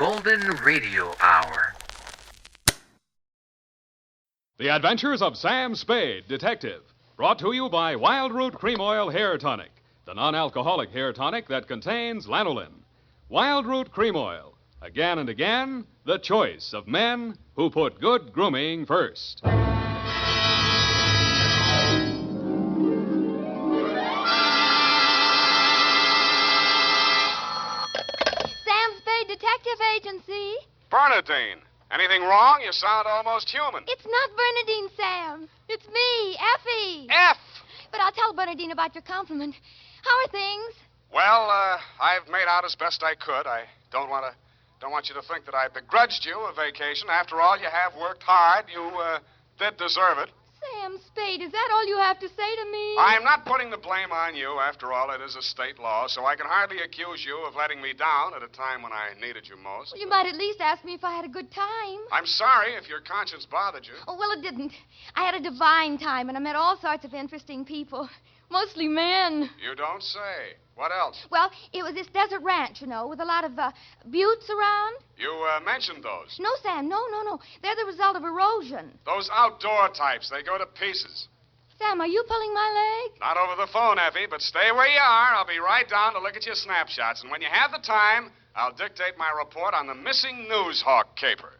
Golden Radio Hour. The Adventures of Sam Spade, Detective. Brought to you by Wild Root Cream Oil Hair Tonic, the non-alcoholic hair tonic that contains lanolin. Wild Root Cream Oil. Again and again, the choice of men who put good grooming first. Sam Spade Detective Agency. Bernadine, anything wrong? You sound almost human. It's not Bernadine, Sam. It's me, Effie. F! But I'll tell Bernadine about your compliment. How are things? Well, I've made out as best I could. I don't want you to think that I begrudged you a vacation. After all, you have worked hard. You did deserve it. Sam Spade, is that all you have to say to me? I'm not putting the blame on you. After all, it is a state law, so I can hardly accuse you of letting me down at a time when I needed you most. Well, you might at least ask me if I had a good time. I'm sorry if your conscience bothered you. Oh, well, it didn't. I had a divine time, and I met all sorts of interesting people. Mostly men. You don't say. What else? Well, it was this desert ranch, you know, with a lot of buttes around. You mentioned those. No, Sam, no. They're the result of erosion. Those outdoor types, they go to pieces. Sam, are you pulling my leg? Not over the phone, Effie, but stay where you are. I'll be right down to look at your snapshots. And when you have the time, I'll dictate my report on the missing Newshawk caper.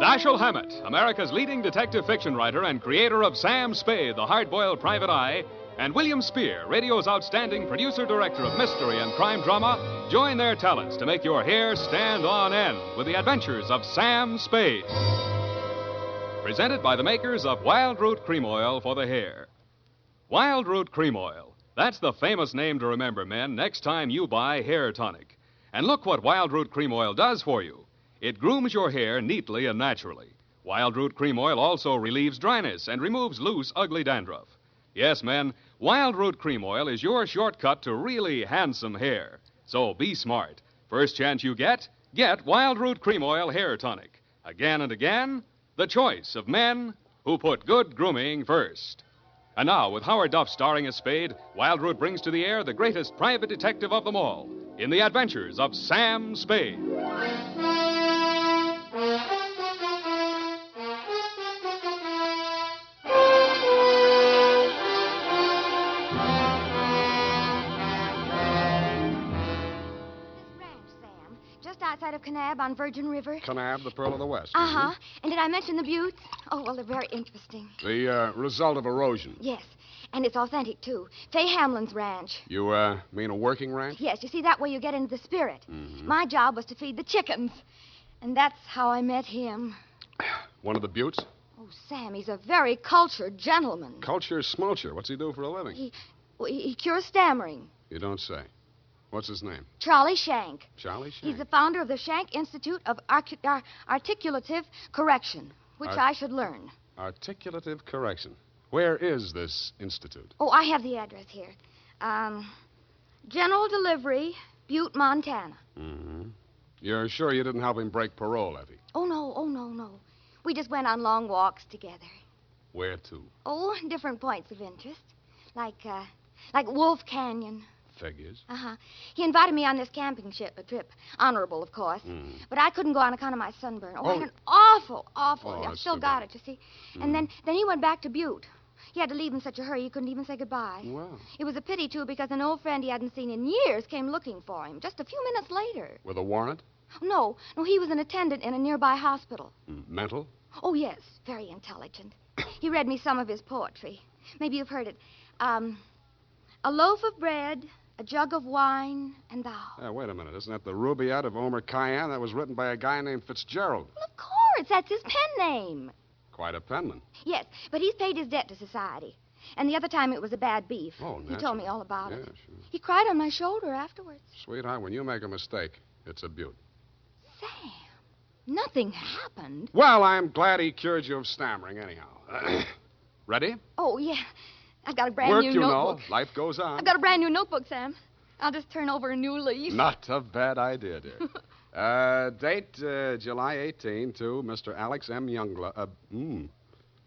Dashiell Hammett, America's leading detective fiction writer and creator of Sam Spade, the hard-boiled private eye, and William Spear, radio's outstanding producer-director of mystery and crime drama, join their talents to make your hair stand on end with the adventures of Sam Spade. Presented by the makers of Wild Root Cream Oil for the hair. Wild Root Cream Oil. That's the famous name to remember, men, next time you buy hair tonic. And look what Wild Root Cream Oil does for you. It grooms your hair neatly and naturally. Wild Root Cream Oil also relieves dryness and removes loose, ugly dandruff. Yes, men, Wild Root Cream Oil is your shortcut to really handsome hair. So be smart. First chance you get Wild Root Cream Oil Hair Tonic. Again and again, the choice of men who put good grooming first. And now, with Howard Duff starring as Spade, Wild Root brings to the air the greatest private detective of them all in the adventures of Sam Spade. Outside of Kanab on Virgin River. Kanab, the Pearl of the West. Uh-huh. And did I mention the buttes? Oh, well, they're very interesting. The result of erosion. Yes. And it's authentic, too. Fay Hamlin's ranch. You mean a working ranch? Yes. You see, that way you get into the spirit. Mm-hmm. My job was to feed the chickens. And that's how I met him. One of the buttes? Oh, Sam, he's a very cultured gentleman. Culture smulcher. What's he do for a living? He cures stammering. You don't say. What's his name? Charlie Shank. Charlie Shank? He's the founder of the Shank Institute of Articulative Correction, which I should learn. Articulative correction. Where is this institute? Oh, I have the address here. General Delivery, Butte, Montana. Mm-hmm. You're sure you didn't help him break parole, Effie? Oh, no. We just went on long walks together. Where to? Oh, different points of interest. Like Wolf Canyon. Figures. Uh-huh. He invited me on this camping trip. Honorable, of course. Mm. But I couldn't go on account of my sunburn. I had an awful. Oh, I've still got it, you see. And then he went back to Butte. He had to leave in such a hurry he couldn't even say goodbye. Well. It was a pity, too, because an old friend he hadn't seen in years came looking for him just a few minutes later. With a warrant? No, he was an attendant in a nearby hospital. Mental? Oh, yes, very intelligent. He read me some of his poetry. Maybe you've heard it. A loaf of bread, a jug of wine, and thou. Wait a minute. Isn't that the Rubaiyat of Omer Khayyam? That was written by a guy named Fitzgerald. Well, of course. That's his pen name. Quite a penman. Yes, but he's paid his debt to society. And the other time it was a bad beef. Oh, He told me all about it. Yeah, sure. He cried on my shoulder afterwards. Sweetheart, when you make a mistake, it's a beaut. Sam, nothing happened. Well, I'm glad he cured you of stammering, anyhow. Ready? Oh, yeah. I've got a brand Work, new you notebook. know. Life goes on. I've got a brand new notebook, Sam. I'll just turn over a new leaf. Not a bad idea, dear. Date July 18 to Mr. Alex M. Youngblood.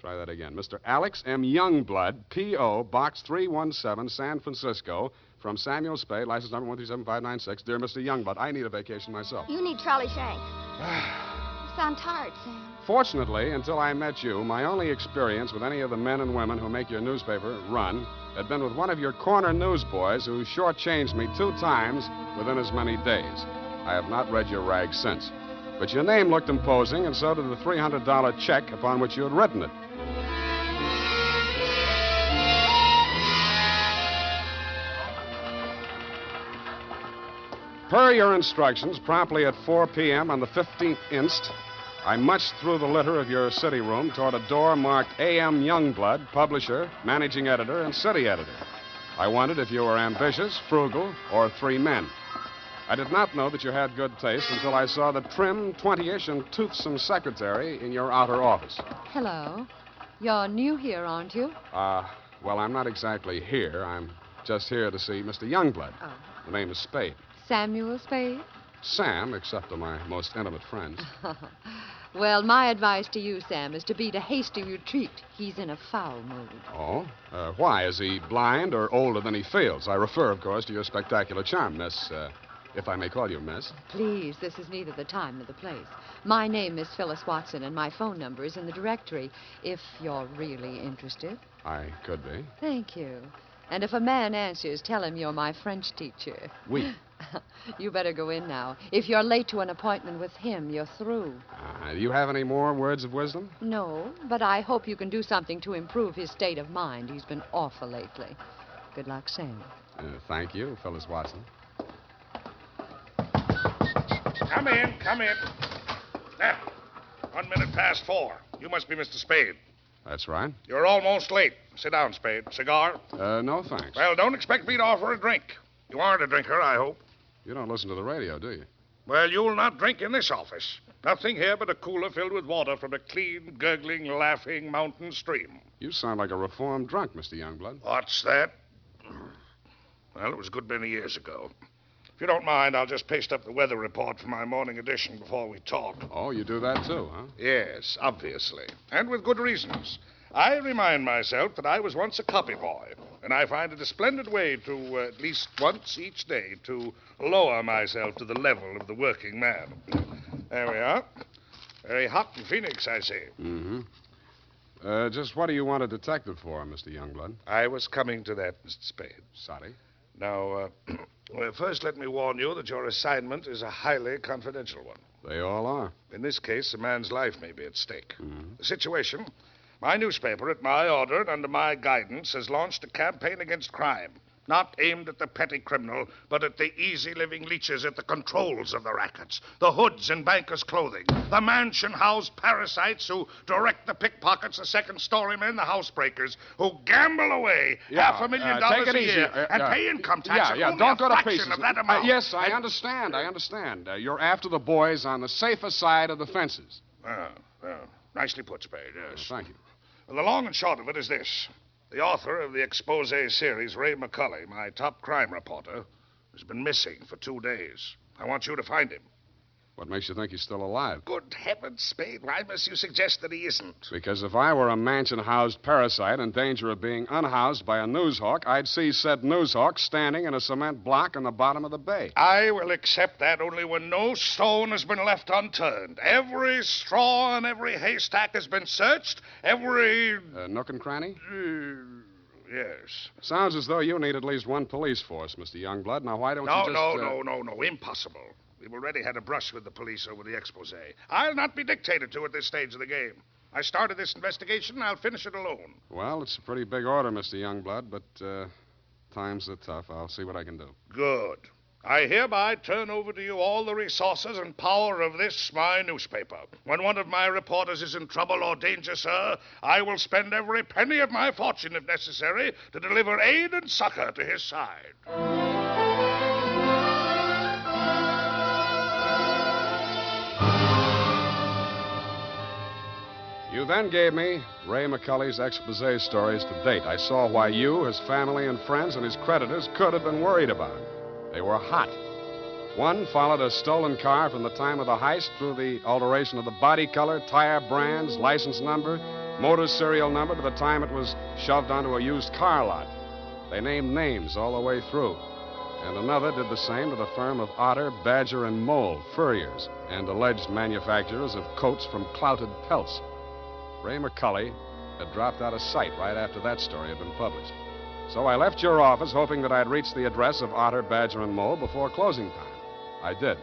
Try that again. Mr. Alex M. Youngblood, P.O., Box 317, San Francisco, from Samuel Spade, license number 1375596. Dear Mr. Youngblood, I need a vacation myself. You need Charlie Shank. You sound tired, Sam. Fortunately, until I met you, my only experience with any of the men and women who make your newspaper run had been with one of your corner newsboys who shortchanged me 2 times within as many days. I have not read your rag since. But your name looked imposing, and so did the $300 check upon which you had written it. Per your instructions, promptly at 4 p.m. on the 15th inst., I munched through the litter of your city room toward a door marked A.M. Youngblood, publisher, managing editor, and city editor. I wondered if you were ambitious, frugal, or 3 men. I did not know that you had good taste until I saw the trim, 20-ish, and toothsome secretary in your outer office. Hello. You're new here, aren't you? Well, I'm not exactly here. I'm just here to see Mr. Youngblood. Oh. The name is Spade. Samuel Spade? Sam, except to my most intimate friends. Well, my advice to you, Sam, is to beat a hasty retreat. He's in a foul mood. Oh? Why? Is he blind or older than he feels? I refer, of course, to your spectacular charm, Miss, if I may call you Miss. Please, this is neither the time nor the place. My name is Phyllis Watson, and my phone number is in the directory, if you're really interested. I could be. Thank you. And if a man answers, tell him you're my French teacher. Oui. You better go in now. If you're late to an appointment with him, you're through. Do you have any more words of wisdom? No, but I hope you can do something to improve his state of mind. He's been awful lately. Good luck, Sam. Thank you, Phyllis Watson. Come in, come in. Now, 1 minute past 4. You must be Mr. Spade. That's right. You're almost late. Sit down, Spade. Cigar? No, thanks. Well, don't expect me to offer a drink. You aren't a drinker, I hope. You don't listen to the radio, do you? Well, you'll not drink in this office. Nothing here but a cooler filled with water from a clean, gurgling, laughing mountain stream. You sound like a reformed drunk, Mr. Youngblood. What's that? Well, it was a good many years ago. If you don't mind, I'll just paste up the weather report for my morning edition before we talk. Oh, you do that too, huh? Yes, obviously. And with good reasons. I remind myself that I was once a copy boy, and I find it a splendid way to, at least once each day, to lower myself to the level of the working man. There we are. Very hot in Phoenix, I see. Mm-hmm. Just what do you want a detective for, Mr. Youngblood? I was coming to that, Mr. Spade. Sorry. Now, well, first let me warn you that your assignment is a highly confidential one. They all are. In this case, a man's life may be at stake. Mm-hmm. The situation, my newspaper, at my order and under my guidance, has launched a campaign against crime. Not aimed at the petty criminal, but at the easy-living leeches at the controls of the rackets, the hoods in bankers' clothing, the mansion-house parasites who direct the pickpockets, the second-story men, the housebreakers, who gamble away $500,000 a year and pay income tax. Don't go to pieces. Of that amount. Yes, I understand. You're after the boys on the safer side of the fences. Nicely put, Spade, yes. Thank you. Well, the long and short of it is this. The author of the expose series, Ray McCully, my top crime reporter, has been missing for 2 days. I want you to find him. What makes you think he's still alive? Good heavens, Spade. Why must you suggest that he isn't? Because if I were a mansion-housed parasite in danger of being unhoused by a newshawk, I'd see said newshawk standing in a cement block on the bottom of the bay. I will accept that only when no stone has been left unturned. Every straw and every haystack has been searched. Every... nook and cranny? Yes. Sounds as though you need at least one police force, Mr. Youngblood. Now, why don't you just... No. Impossible. We've already had a brush with the police over the expose. I'll not be dictated to at this stage of the game. I started this investigation, and I'll finish it alone. Well, it's a pretty big order, Mr. Youngblood, but times are tough. I'll see what I can do. Good. I hereby turn over to you all the resources and power of this, my newspaper. When one of my reporters is in trouble or danger, sir, I will spend every penny of my fortune, if necessary, to deliver aid and succor to his side. You then gave me Ray McCully's expose stories to date. I saw why you, his family and friends, and his creditors could have been worried about him. They were hot. One followed a stolen car from the time of the heist through the alteration of the body color, tire brands, license number, motor serial number to the time it was shoved onto a used car lot. They named names all the way through. And another did the same to the firm of Otter, Badger, and Mole, furriers, and alleged manufacturers of coats from clouted pelts. Ray McCully had dropped out of sight right after that story had been published. So I left your office hoping that I'd reach the address of Otter, Badger, and Mole before closing time. I did.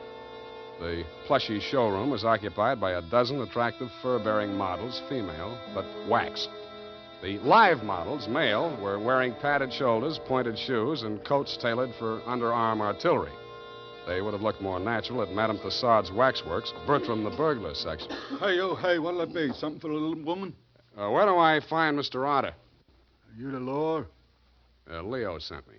The plushy showroom was occupied by a dozen attractive fur-bearing models, female, but wax. The live models, male, were wearing padded shoulders, pointed shoes, and coats tailored for underarm artillery. They would have looked more natural at Madame Tussaud's waxworks, Bertram the burglar section. Hey, oh, hey, what'll it be? Something for the little woman? Where do I find Mr. Otter? Are you the law? Leo sent me.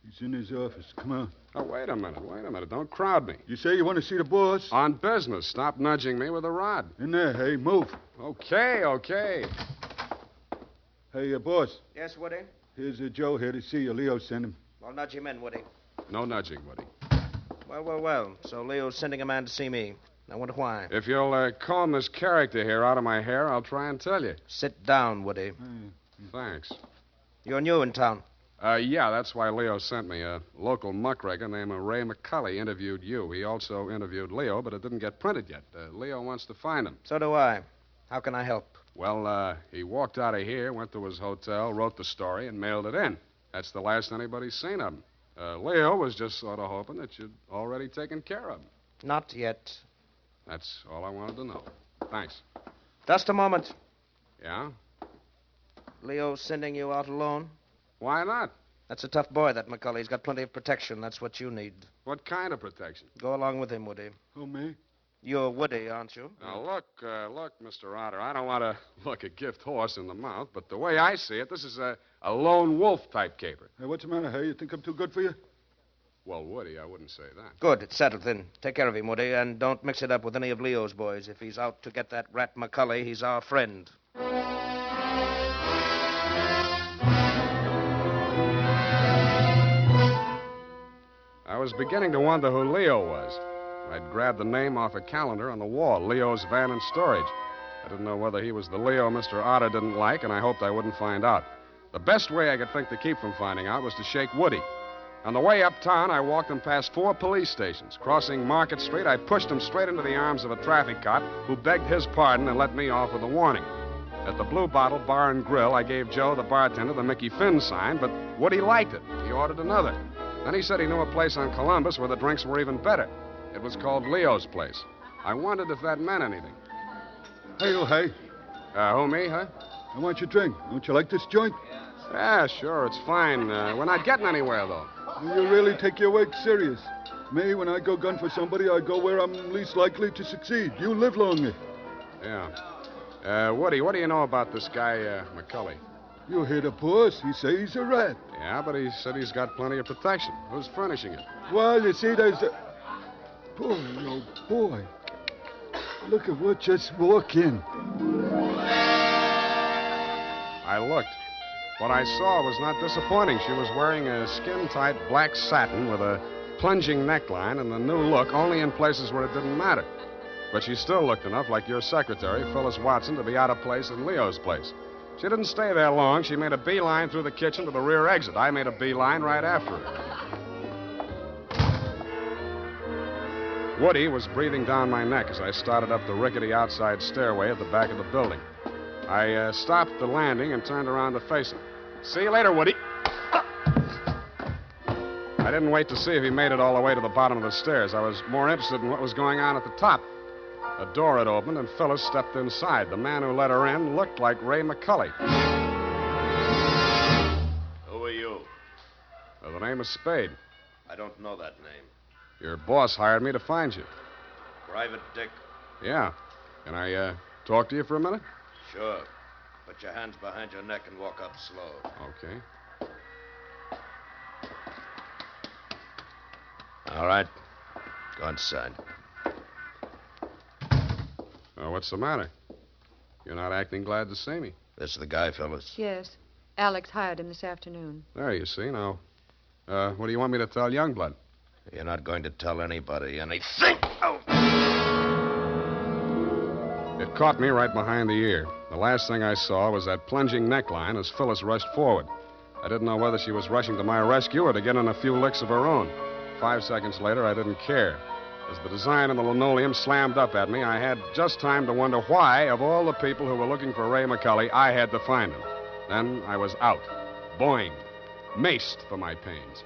He's in his office. Come on. Oh, wait a minute. Don't crowd me. You say you want to see the boss? On business. Stop nudging me with a rod. In there, hey, move. Okay. Hey, boss. Yes, Woody? Here's Joe here to see you. Leo sent him. Well, nudge him in, Woody. No nudging, Woody. Well. So Leo's sending a man to see me. I wonder why. If you'll comb this character here out of my hair, I'll try and tell you. Sit down, Woody. Thanks. You're new in town. Yeah, that's why Leo sent me. A local muckraker named Ray McCully interviewed you. He also interviewed Leo, but it didn't get printed yet. Leo wants to find him. So do I. How can I help? Well, he walked out of here, went to his hotel, wrote the story, and mailed it in. That's the last anybody's seen of him. Leo was just sort of hoping that you'd already taken care of him. Not yet. That's all I wanted to know. Thanks. Just a moment. Yeah? Leo's sending you out alone? Why not? That's a tough boy, that McCully. He's got plenty of protection. That's what you need. What kind of protection? Go along with him, Woody. Who, me? You're Woody, aren't you? Now, look, Mr. Otter, I don't want to look a gift horse in the mouth, but the way I see it, this is a lone wolf type caper. Hey, what's the matter, hey? You think I'm too good for you? Well, Woody, I wouldn't say that. Good. It's settled then. Take care of him, Woody, and don't mix it up with any of Leo's boys. If he's out to get that rat McCully, he's our friend. I was beginning to wonder who Leo was. I'd grabbed the name off a calendar on the wall, Leo's Van and Storage. I didn't know whether he was the Leo Mr. Otter didn't like, and I hoped I wouldn't find out. The best way I could think to keep from finding out was to shake Woody. On the way uptown, I walked him past 4 police stations. Crossing Market Street, I pushed him straight into the arms of a traffic cop who begged his pardon and let me off with a warning. At the Blue Bottle Bar and Grill, I gave Joe, the bartender, the Mickey Finn sign, but Woody liked it. He ordered another. Then he said he knew a place on Columbus where the drinks were even better. It was called Leo's Place. I wondered if that meant anything. Hey, oh, hey. Who, me, huh? I want your drink. Don't you like this joint? Yeah, sure, it's fine. We're not getting anywhere, though. You really take your work serious. Me, when I go gun for somebody, I go where I'm least likely to succeed. You live longer. Yeah. Woody, what do you know about this guy, McCully? You hear the boss. He says he's a rat. Yeah, but he said he's got plenty of protection. Who's furnishing it? Well, you see, there's the... Boy, oh, boy. Look at what just walked in. I looked. What I saw was not disappointing. She was wearing a skin-tight black satin with a plunging neckline and the new look only in places where it didn't matter. But she still looked enough like your secretary, Phyllis Watson, to be out of place in Leo's place. She didn't stay there long. She made a beeline through the kitchen to the rear exit. I made a beeline right after her. Woody was breathing down my neck as I started up the rickety outside stairway at the back of the building. I stopped at the landing and turned around to face him. See you later, Woody. I didn't wait to see if he made it all the way to the bottom of the stairs. I was more interested in what was going on at the top. A door had opened, and Phyllis stepped inside. The man who let her in looked like Ray McCully. Who are you? The name is Spade. I don't know that name. Your boss hired me to find you. Private Dick? Yeah. Can I talk to you for a minute? Sure. Put your hands behind your neck and walk up slow. Okay. All right. Go inside. What's the matter? You're not acting glad to see me. This is the guy, Phyllis. Yes. Alex hired him this afternoon. There, you see. Now, what do you want me to tell Youngblood? You're not going to tell anybody anything. Oh! It caught me right behind the ear. The last thing I saw was that plunging neckline as Phyllis rushed forward. I didn't know whether she was rushing to my rescue or to get in a few licks of her own. 5 seconds later, I didn't care. As the design on the linoleum slammed up at me, I had just time to wonder why, of all the people who were looking for Ray McCully, I had to find him. Then I was out. Boinged. Maced for my pains.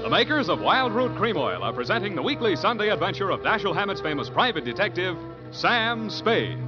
The makers of Wild Root Cream Oil are presenting the weekly Sunday adventure of Dashiell Hammett's famous private detective, Sam Spade.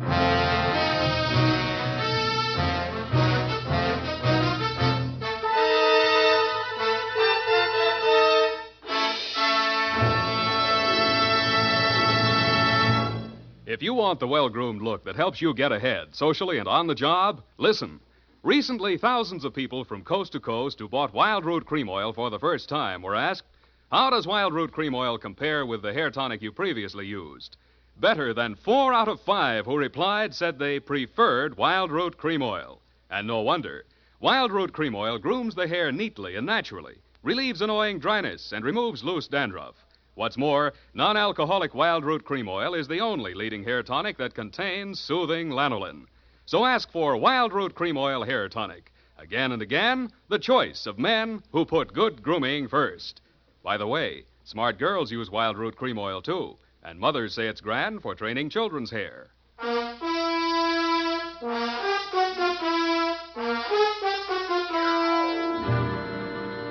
If you want the well-groomed look that helps you get ahead, socially and on the job, listen. Recently, thousands of people from coast to coast who bought Wild Root Cream Oil for the first time were asked, how does Wild Root Cream Oil compare with the hair tonic you previously used? Better than 4 out of 5 who replied said they preferred Wild Root Cream Oil. And no wonder. Wild Root Cream Oil grooms the hair neatly and naturally, relieves annoying dryness, and removes loose dandruff. What's more, non-alcoholic Wild Root Cream Oil is the only leading hair tonic that contains soothing lanolin. So ask for Wild Root Cream Oil Hair Tonic. Again and again, the choice of men who put good grooming first. By the way, smart girls use Wild Root Cream Oil, too, and mothers say it's grand for training children's hair.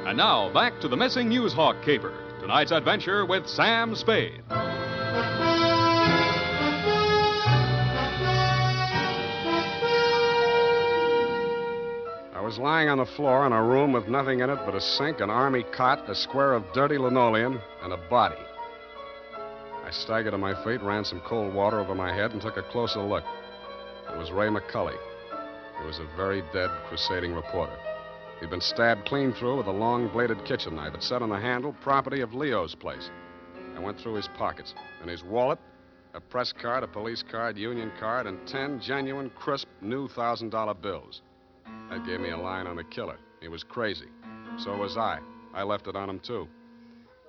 And now, back to the missing Newshawk caper. Tonight's adventure with Sam Spade. I was lying on the floor in a room with nothing in it but a sink, an army cot, a square of dirty linoleum, and a body. I staggered to my feet, ran some cold water over my head, and took a closer look. It was Ray McCully. He was a very dead crusading reporter. He'd been stabbed clean through with a long-bladed kitchen knife. It said on the handle, property of Leo's place. I went through his pockets. In his wallet, a press card, a police card, union card, and 10 genuine, crisp, new $1,000 bills. That gave me a line on the killer. He was crazy. So was I. I left it on him, too.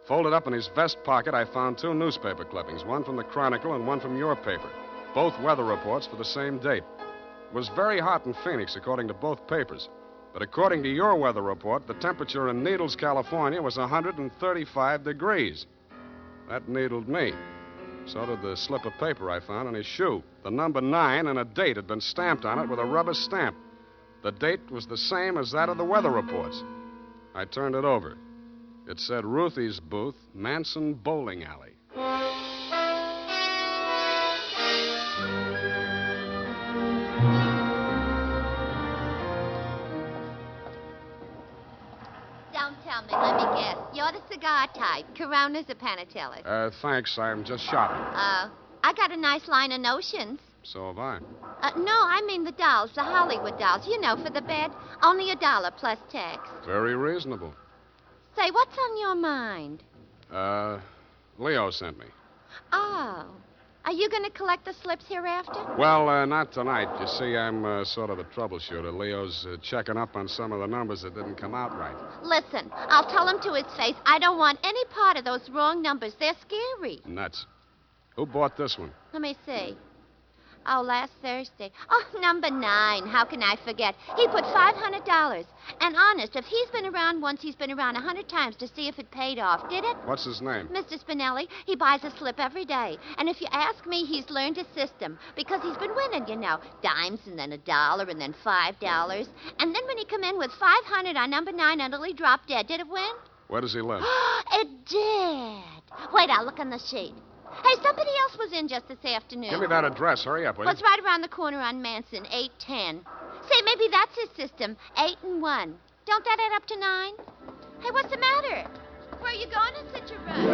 Folded up in his vest pocket, I found 2 newspaper clippings, one from the Chronicle and one from your paper. Both weather reports for the same date. It was very hot in Phoenix, according to both papers. But according to your weather report, the temperature in Needles, California was 135 degrees. That needled me. So did the slip of paper I found on his shoe. The number 9 and a date had been stamped on it with a rubber stamp. The date was the same as that of the weather reports. I turned it over. It said Ruthie's Booth, Manson Bowling Alley. Don't tell me, let me guess. You're the cigar type, Coronas or Panatellas? Thanks, I'm just shopping. I got a nice line of notions. So have I. No, I mean the dolls, the Hollywood dolls. You know, for the bed. Only $1 plus tax. Very reasonable. Say, what's on your mind? Leo sent me. Oh. Are you going to collect the slips hereafter? Well, not tonight. You see, I'm sort of a troubleshooter. Leo's checking up on some of the numbers that didn't come out right. Listen, I'll tell him to his face I don't want any part of those wrong numbers. They're scary. Nuts. Who bought this one? Let me see. Oh, last Thursday. Oh, number 9. How can I forget? He put $500. And honest, if he's been around once, he's been around 100 times to see if it paid off. Did it? What's his name? Mr. Spinelli. He buys a slip every day. And if you ask me, he's learned his system. Because he's been winning, you know. Dimes and then $1 and then $5. And then when he come in with 500 on number 9 until he dropped dead, did it win? Where does he live? It did. Wait, I'll look on the sheet. Hey, somebody else was in just this afternoon. Give me that address. Hurry up, will you? Well, it's right around the corner on Manson, 810. Say, maybe that's his system, 8 and 1. Don't that add up to 9? Hey, what's the matter? Where are you going in such a rush?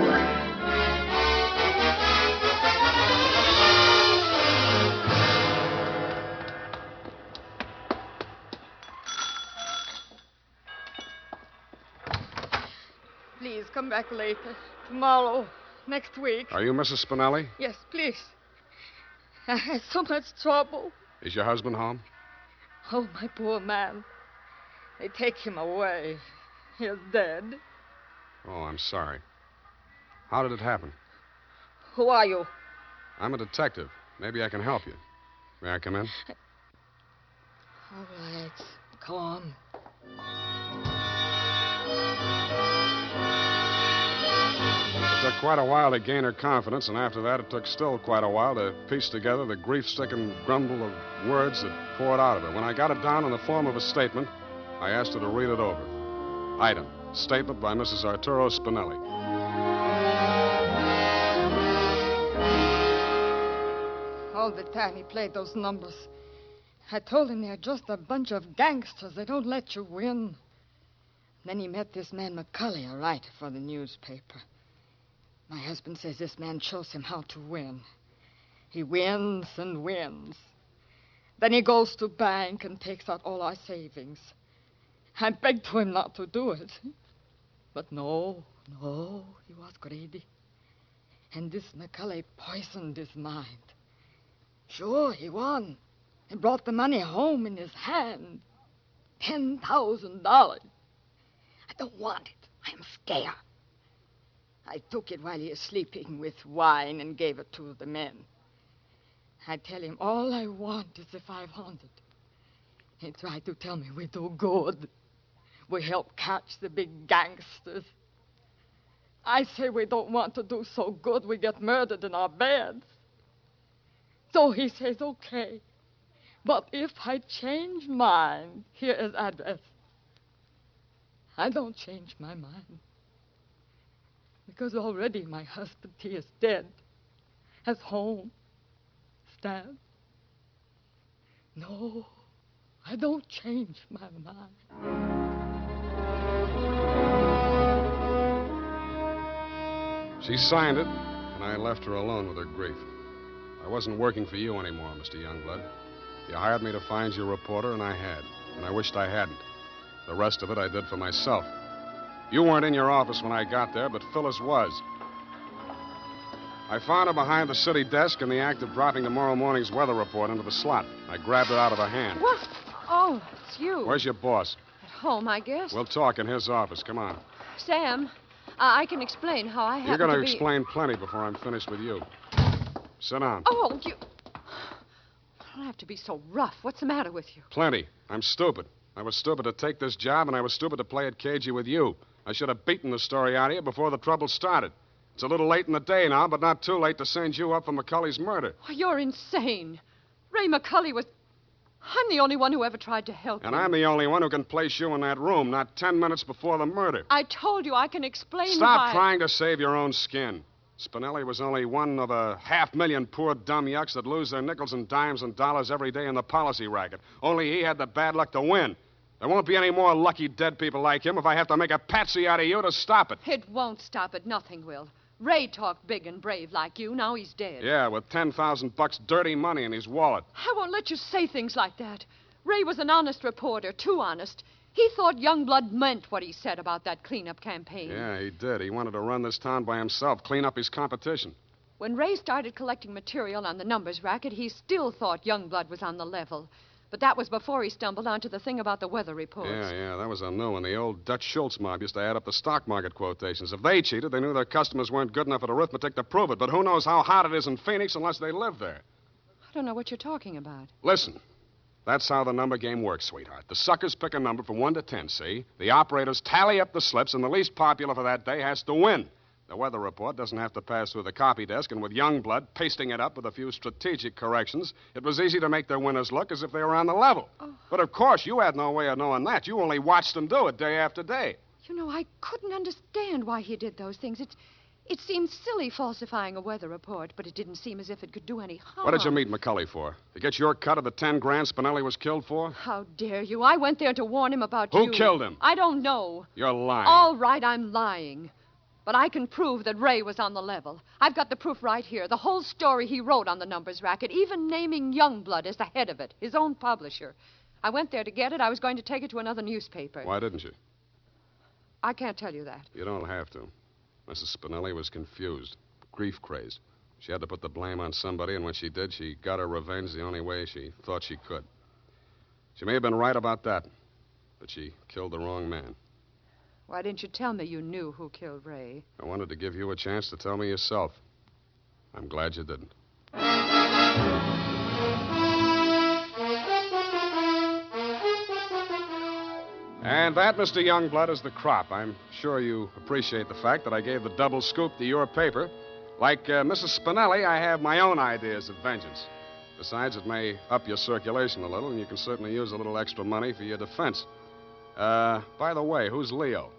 Please, come back later. Tomorrow. Next week. Are you Mrs. Spinelli? Yes, please. I had so much trouble. Is your husband home? Oh, my poor man. They take him away. He's dead. Oh, I'm sorry. How did it happen? Who are you? I'm a detective. Maybe I can help you. May I come in? All right. Come on. It took quite a while to gain her confidence, and after that, it took still quite a while to piece together the grief-stricken grumble of words that poured out of her. When I got it down in the form of a statement, I asked her to read it over. Item: statement by Mrs. Arturo Spinelli. All the time he played those numbers. I told him they're just a bunch of gangsters. They don't let you win. Then he met this man McCulley, a writer for the newspaper. My husband says this man shows him how to win. He wins and wins. Then he goes to bank and takes out all our savings. I begged him not to do it. But no, he was greedy. And this McCulley poisoned his mind. Sure, he won. He brought the money home in his hand. $10,000. I don't want it. I'm scared. I took it while he was sleeping with wine and gave it to the men. I tell him all I want is the 500. He tried to tell me we do good. We help catch the big gangsters. I say we don't want to do so good we get murdered in our beds. So he says, okay. But if I change mine, here is address. I don't change my mind. Because already my husband, he is dead. Has home. Stabbed. No, I don't change my mind. She signed it, and I left her alone with her grief. I wasn't working for you anymore, Mr. Youngblood. You hired me to find you a reporter, and I had. And I wished I hadn't. The rest of it I did for myself. You weren't in your office when I got there, but Phyllis was. I found her behind the city desk in the act of dropping tomorrow morning's weather report into the slot. I grabbed it out of her hand. What? Oh, it's you. Where's your boss? At home, I guess. We'll talk in his office. Come on. Sam, I can explain how I You're happen going to to be... explain plenty before I'm finished with you. Sit down. Oh, you... don't have to be so rough. What's the matter with you? Plenty. I'm stupid. I was stupid to take this job, and I was stupid to play it cagey with you. I should have beaten the story out of you before the trouble started. It's a little late in the day now, but not too late to send you up for McCulley's murder. Oh, you're insane. Ray McCulley was... I'm the only one who ever tried to help And him. I'm the only one who can place you in that room, not 10 minutes before the murder. I told you I can explain Stop why... trying to save your own skin. Spinelli was only one of a 500,000 poor dumb yucks that lose their nickels and dimes and dollars every day in the policy racket. Only he had the bad luck to win. There won't be any more lucky dead people like him if I have to make a patsy out of you to stop it. It won't stop it. Nothing will. Ray talked big and brave like you. Now he's dead. Yeah, with $10,000 dirty money in his wallet. I won't let you say things like that. Ray was an honest reporter, too honest. He thought Youngblood meant what he said about that cleanup campaign. Yeah, he did. He wanted to run this town by himself, clean up his competition. When Ray started collecting material on the numbers racket, he still thought Youngblood was on the level. But that was before he stumbled onto the thing about the weather reports. Yeah, that was a new one. The old Dutch Schultz mob used to add up the stock market quotations. If they cheated, they knew their customers weren't good enough at arithmetic to prove it. But who knows how hot it is in Phoenix unless they live there? I don't know what you're talking about. Listen, that's how the number game works, sweetheart. The suckers pick a number from 1 to 10, see? The operators tally up the slips, and the least popular for that day has to win. The weather report doesn't have to pass through the copy desk, and with Youngblood pasting it up with a few strategic corrections, it was easy to make their winners look as if they were on the level. Oh. But of course, you had no way of knowing that. You only watched them do it day after day. You know, I couldn't understand why he did those things. It seemed silly falsifying a weather report, but it didn't seem as if it could do any harm. What did you meet McCulley for? To get your cut of the 10 grand Spinelli was killed for? How dare you? I went there to warn him about you. Who killed him? I don't know. You're lying. All right, I'm lying. But I can prove that Ray was on the level. I've got the proof right here. The whole story he wrote on the numbers racket, even naming Youngblood as the head of it, his own publisher. I went there to get it. I was going to take it to another newspaper. Why didn't you? I can't tell you that. You don't have to. Mrs. Spinelli was confused, grief-crazed. She had to put the blame on somebody, and when she did, she got her revenge the only way she thought she could. She may have been right about that, but she killed the wrong man. Why didn't you tell me you knew who killed Ray? I wanted to give you a chance to tell me yourself. I'm glad you didn't. And that, Mr. Youngblood, is the crop. I'm sure you appreciate the fact that I gave the double scoop to your paper. Like Mrs. Spinelli, I have my own ideas of vengeance. Besides, it may up your circulation a little, and you can certainly use a little extra money for your defense. By the way, who's Leo?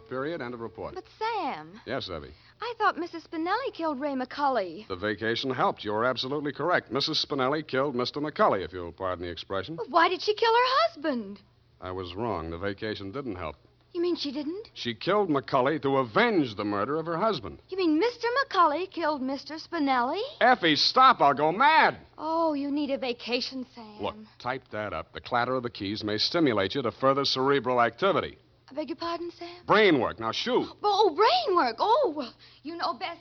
Period, end of report. But, Sam, Yes, Evie. I thought Mrs. Spinelli killed Ray McCulley. The vacation helped. You're absolutely correct. Mrs. Spinelli killed Mr. McCulley, if you'll pardon the expression. Well, why did she kill her husband? I was wrong. The vacation didn't help. You mean she didn't? She killed McCulley to avenge the murder of her husband. You mean Mr. McCulley killed Mr. Spinelli? Effie, stop. I'll go mad. Oh, you need a vacation, Sam. Look, type that up. The clatter of the keys may stimulate you to further cerebral activity. I beg your pardon, Sam? Brain work. Now, shoot. Oh, brain work. Oh, well, you know best.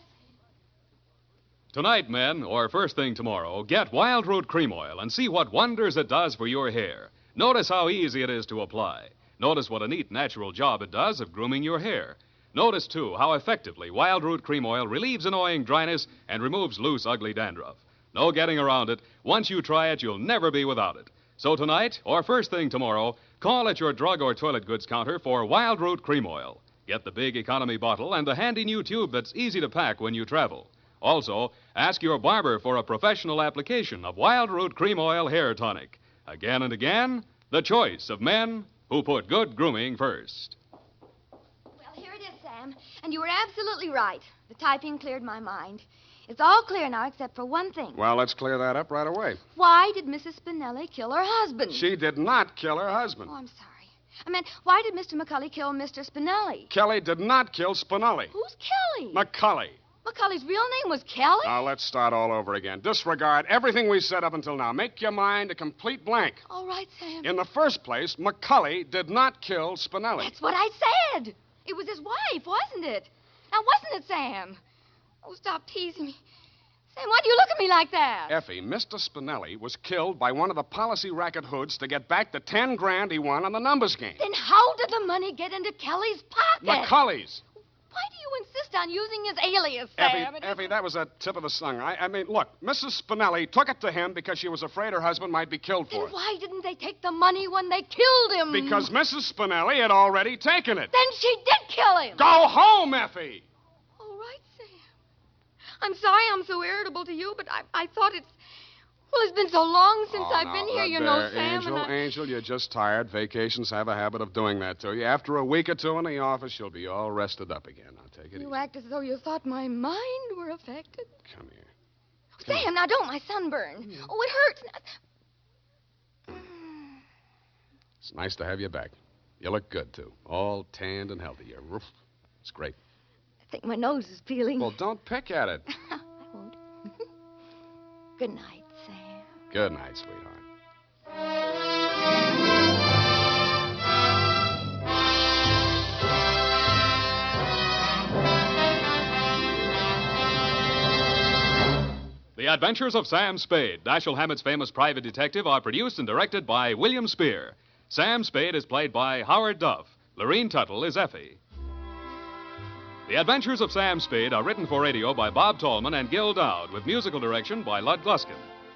Tonight, men, or first thing tomorrow, get Wild Root Cream Oil and see what wonders it does for your hair. Notice how easy it is to apply. Notice what a neat, natural job it does of grooming your hair. Notice, too, how effectively Wild Root Cream Oil relieves annoying dryness and removes loose, ugly dandruff. No getting around it. Once you try it, you'll never be without it. So tonight, or first thing tomorrow, call at your drug or toilet goods counter for Wild Root Cream Oil. Get the big economy bottle and the handy new tube that's easy to pack when you travel. Also, ask your barber for a professional application of Wild Root Cream Oil Hair Tonic. Again and again, the choice of men who put good grooming first. Well, here it is, Sam. And you were absolutely right. The typing cleared my mind. It's all clear now except for one thing. Well, let's clear that up right away. Why did Mrs. Spinelli kill her husband? She did not kill her husband. Oh, I'm sorry. I meant, why did Mr. McCulley kill Mr. Spinelli? Kelly did not kill Spinelli. Who's Kelly? McCulley. McCulley's real name was Kelly? Now, let's start all over again. Disregard everything we said up until now. Make your mind a complete blank. All right, Sam. In the first place, McCulley did not kill Spinelli. That's what I said. It was his wife, wasn't it? Now, wasn't it, Sam? Oh, stop teasing me. Sam, why do you look at me like that? Effie, Mr. Spinelli was killed by one of the policy racket hoods to get back the 10 grand he won on the numbers game. Then how did the money get into Kelly's pocket? McCulley's. Why do you insist on using his alias, Sam? Effie, that was a tip of the tongue. I mean, look, Mrs. Spinelli took it to him because she was afraid her husband might be killed for Then it. why didn't they take the money when they killed him? Because Mrs. Spinelli had already taken it. Then she did kill him. Go home, Effie! All right, Sam. I'm sorry I'm so irritable to you, but I thought it's... Well, it's been so long since I've been here, you know, Sam. Angel, you're just tired. Vacations have a habit of doing that to you. After a week or two in the office, you'll be all rested up again. Now, take it easy. You act as though you thought my mind were affected. Come here. Sam, now don't my sunburn. Oh, it hurts. It's nice to have you back. You look good, too. All tanned and healthy. It's great. I think my nose is peeling. Well, don't pick at it. I won't. Good night, Sam. Good night, sweetheart. The Adventures of Sam Spade, Dashiell Hammett's famous private detective, are produced and directed by William Spear. Sam Spade is played by Howard Duff. Lorene Tuttle is Effie. The Adventures of Sam Spade are written for radio by Bob Tallman and Gil Dowd, with musical direction by Lud Gluskin.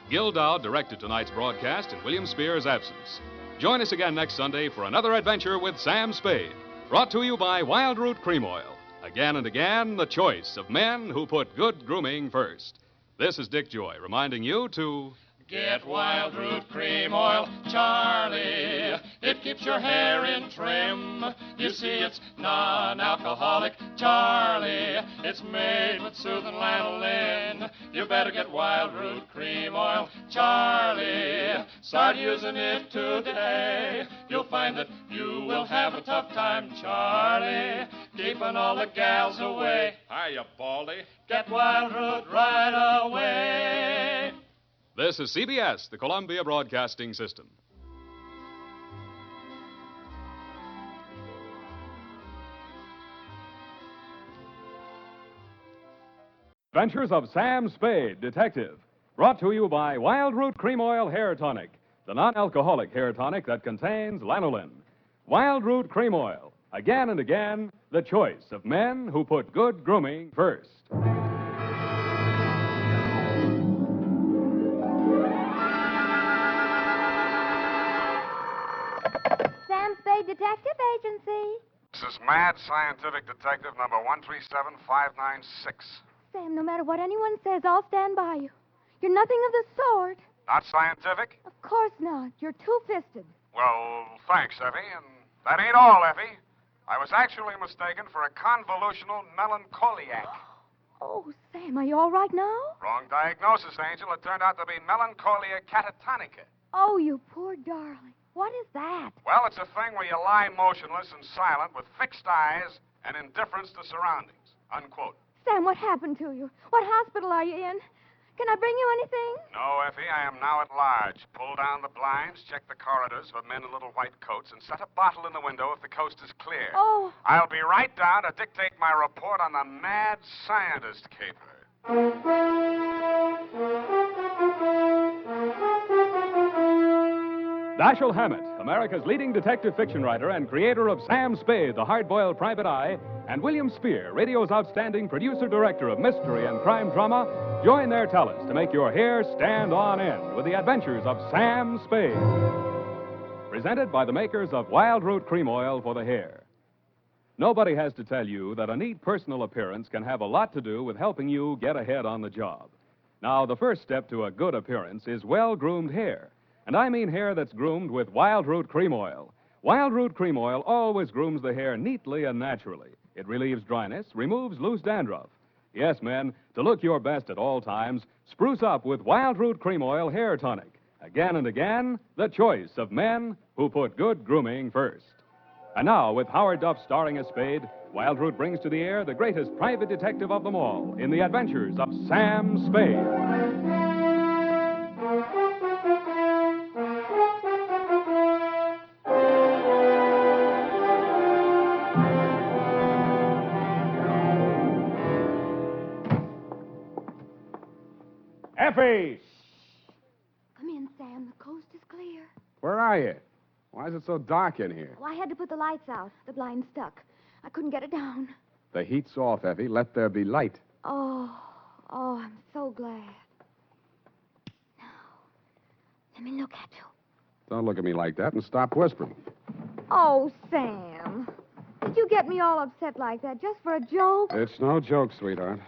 Gil Dowd directed tonight's broadcast in William Spear's absence. Join us again next Sunday for another adventure with Sam Spade, brought to you by Wild Root Cream Oil. Again and again, the choice of men who put good grooming first. This is Dick Joy reminding you to... Get Wild Root Cream Oil, Charlie. It keeps your hair in trim. You see, it's non-alcoholic, Charlie. It's made with soothing lanolin. You better get Wild Root Cream Oil, Charlie. Start using it today. You'll find that you will have a tough time, Charlie, keeping all the gals away. Hiya, Baldy. Get Wild Root right away. This is CBS, the Columbia Broadcasting System. Adventures of Sam Spade, Detective. Brought to you by Wild Root Cream Oil Hair Tonic, the non-alcoholic hair tonic that contains lanolin. Wild Root Cream Oil. Again and again, the choice of men who put good grooming first. Spade Detective Agency. This is Mad Scientific Detective number 137596. Sam, no matter what anyone says, I'll stand by you. You're nothing of the sort. Not scientific? Of course not. You're two-fisted. Well, thanks, Effie. And that ain't all, Effie. I was actually mistaken for a convolutional melancholiac. Oh, Sam, are you all right now? Wrong diagnosis, Angel. It turned out to be melancholia catatonica. Oh, you poor darling. What is that? Well, it's a thing where you lie motionless and silent with fixed eyes and indifference to surroundings. Unquote. Sam, what happened to you? What hospital are you in? Can I bring you anything? No, Effie, I am now at large. Pull down the blinds, check the corridors for men in little white coats, and set a bottle in the window if the coast is clear. Oh. I'll be right down to dictate my report on the mad scientist caper. Dashiell Hammett, America's leading detective fiction writer and creator of Sam Spade, the hard-boiled private eye, and William Spear, radio's outstanding producer-director of mystery and crime drama, join their talents to make your hair stand on end with the adventures of Sam Spade. Presented by the makers of Wild Root Cream Oil for the hair. Nobody has to tell you that a neat personal appearance can have a lot to do with helping you get ahead on the job. Now, the first step to a good appearance is well-groomed hair. And I mean hair that's groomed with Wild Root Cream Oil. Wild Root Cream Oil always grooms the hair neatly and naturally. It relieves dryness, removes loose dandruff. Yes, men, to look your best at all times, spruce up with Wild Root Cream Oil Hair Tonic. Again and again, the choice of men who put good grooming first. And now, with Howard Duff starring as Spade, Wild Root brings to the air the greatest private detective of them all in the adventures of Sam Spade. Effie! Come in, Sam. The coast is clear. Where are you? Why is it so dark in here? Oh, I had to put the lights out. The blind stuck. I couldn't get it down. The heat's off, Effie. Let there be light. Oh, I'm so glad. Now, let me look at you. Don't look at me like that and stop whispering. Oh, Sam. Did you get me all upset like that just for a joke? It's no joke, sweetheart.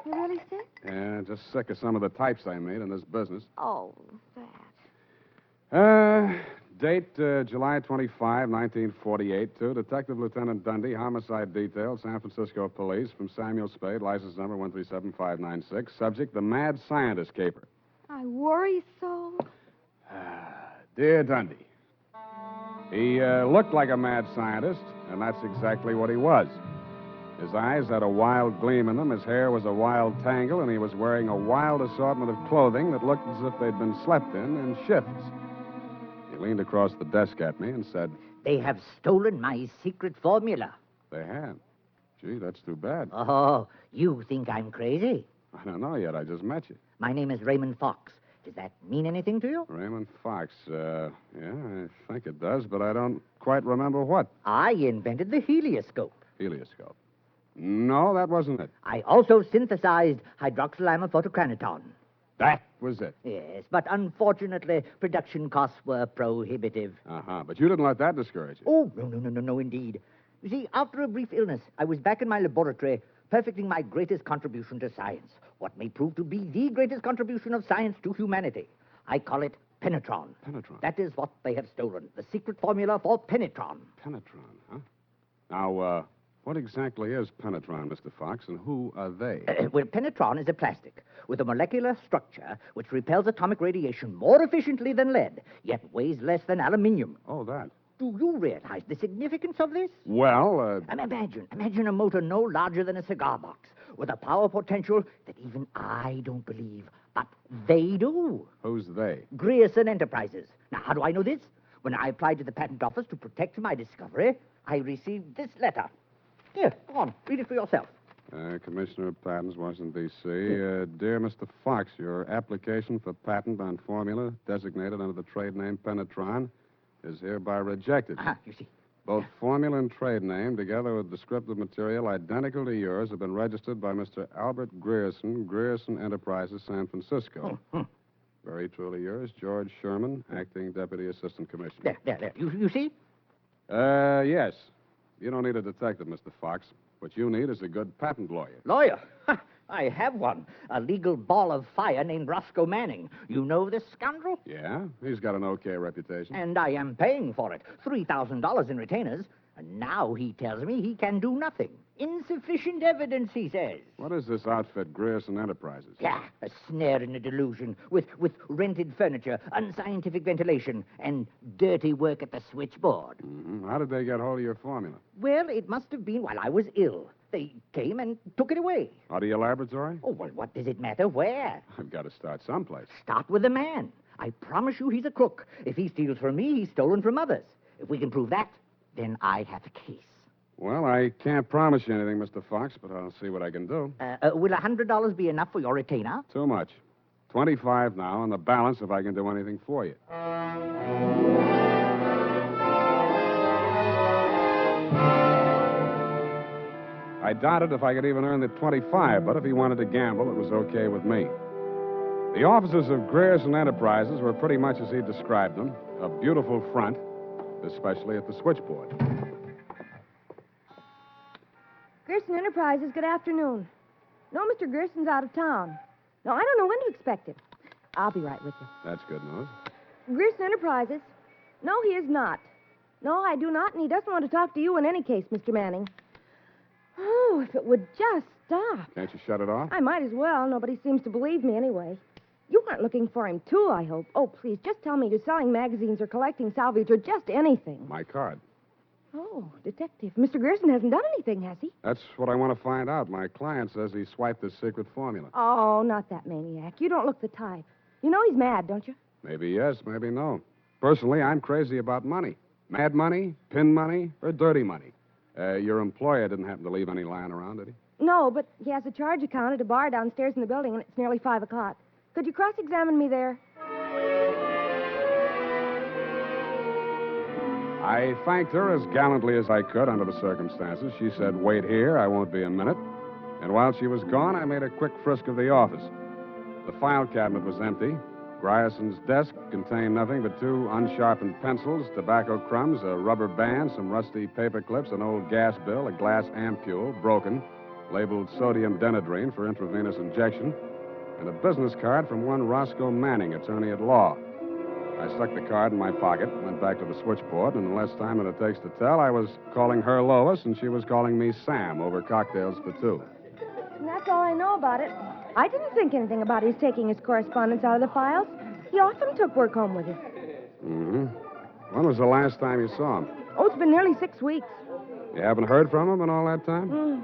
You really sick? Yeah, just sick of some of the types I made in this business. Oh, that. Date July 25, 1948, to Detective Lieutenant Dundee, Homicide Detail, San Francisco Police, from Samuel Spade, license number 137596. Subject, the Mad Scientist caper. I worry so. Dear Dundee, he looked like a mad scientist, and that's exactly what he was. His eyes had a wild gleam in them, his hair was a wild tangle, and he was wearing a wild assortment of clothing that looked as if they'd been slept in shifts. He leaned across the desk at me and said, "They have stolen my secret formula." "They have? Gee, that's too bad." Oh, you think I'm crazy? I don't know yet. I just met you. My name is Raymond Fox. Does that mean anything to you? Raymond Fox. Yeah, I think it does, but I don't quite remember what. I invented the helioscope. Helioscope? No, that wasn't it. I also synthesized hydroxylamophotochronaton. That was it. Yes, but unfortunately, production costs were prohibitive. But you didn't let that discourage you. Oh, no, indeed. You see, after a brief illness, I was back in my laboratory, perfecting my greatest contribution to science. What may prove to be the greatest contribution of science to humanity. I call it penetron. Penetron? That is what they have stolen. The secret formula for penetron. Penetron, huh? Now, what exactly is penetron, Mr. Fox, and who are they? Well, penetron is a plastic with a molecular structure which repels atomic radiation more efficiently than lead, yet weighs less than aluminium. Oh, that. Do you realize the significance of this? Well, Imagine a motor no larger than a cigar box, with a power potential that even I don't believe, but they do. Who's they? Grierson Enterprises. Now, how do I know this? When I applied to the patent office to protect my discovery, I received this letter. Here, go on, read it for yourself. Commissioner of Patents, Washington, D.C. Dear Mr. Fox, your application for patent on formula designated under the trade name Penetron is hereby rejected. You see. Both formula and trade name, together with descriptive material identical to yours, have been registered by Mr. Albert Grierson, Grierson Enterprises, San Francisco. Very truly yours, George Sherman, Acting Deputy Assistant Commissioner. There. You see? Yes. You don't need a detective, Mr. Fox. What you need is a good patent lawyer. Lawyer? Ha, I have one. A legal ball of fire named Roscoe Manning. You know this scoundrel? Yeah? He's got an okay reputation. And I am paying for it. $3,000 in retainers. And now he tells me he can do nothing. Insufficient evidence, he says. What is this outfit, Grierson Enterprises? Yeah, a snare in a delusion, with rented furniture, unscientific ventilation, and dirty work at the switchboard. Mm-hmm. How did they get hold of your formula? Well, it must have been while I was ill. They came and took it away. Out of your laboratory? Oh, well, what does it matter where? I've got to start someplace. Start with the man. I promise you he's a crook. If he steals from me, he's stolen from others. If we can prove that, then I have a case. Well, I can't promise you anything, Mr. Fox, but I'll see what I can do. Will $100 be enough for your retainer? Too much. 25 now, and the balance if I can do anything for you. I doubted if I could even earn the 25, but if he wanted to gamble, it was okay with me. The offices of Grierson Enterprises were pretty much as he described them, a beautiful front, especially at the switchboard. Gerson Enterprises, good afternoon. No, Mr. Gerson's out of town. No, I don't know when to expect him. I'll be right with you. That's good news. Gerson Enterprises? No, he is not. No, I do not, and he doesn't want to talk to you in any case, Mr. Manning. Oh, if it would just stop. Can't you shut it off? I might as well. Nobody seems to believe me anyway. You aren't looking for him, too, I hope. Oh, please, just tell me you're selling magazines or collecting salvage or just anything. My card. Oh, detective. Mr. Gerson hasn't done anything, has he? That's what I want to find out. My client says he swiped the secret formula. Oh, not that maniac. You don't look the type. You know he's mad, don't you? Maybe yes, maybe no. Personally, I'm crazy about money. Mad money, pin money, or dirty money. Your employer didn't happen to leave any lying around, did he? No, but he has a charge account at a bar downstairs in the building, and it's nearly 5 o'clock. Could you cross-examine me there? I thanked her as gallantly as I could under the circumstances. She said, "Wait here, I won't be a minute." And while she was gone, I made a quick frisk of the office. The file cabinet was empty. Grierson's desk contained nothing but 2 unsharpened pencils, tobacco crumbs, a rubber band, some rusty paper clips, an old gas bill, a glass ampule, broken, labeled sodium denadrine for intravenous injection, and a business card from one Roscoe Manning, attorney at law. I stuck the card in my pocket, went back to the switchboard, and in less time than it takes to tell, I was calling her Lois, and she was calling me Sam over cocktails for 2. And that's all I know about it. I didn't think anything about his taking his correspondence out of the files. He often took work home with him. Mm-hmm. When was the last time you saw him? Oh, it's been nearly 6 weeks. You haven't heard from him in all that time?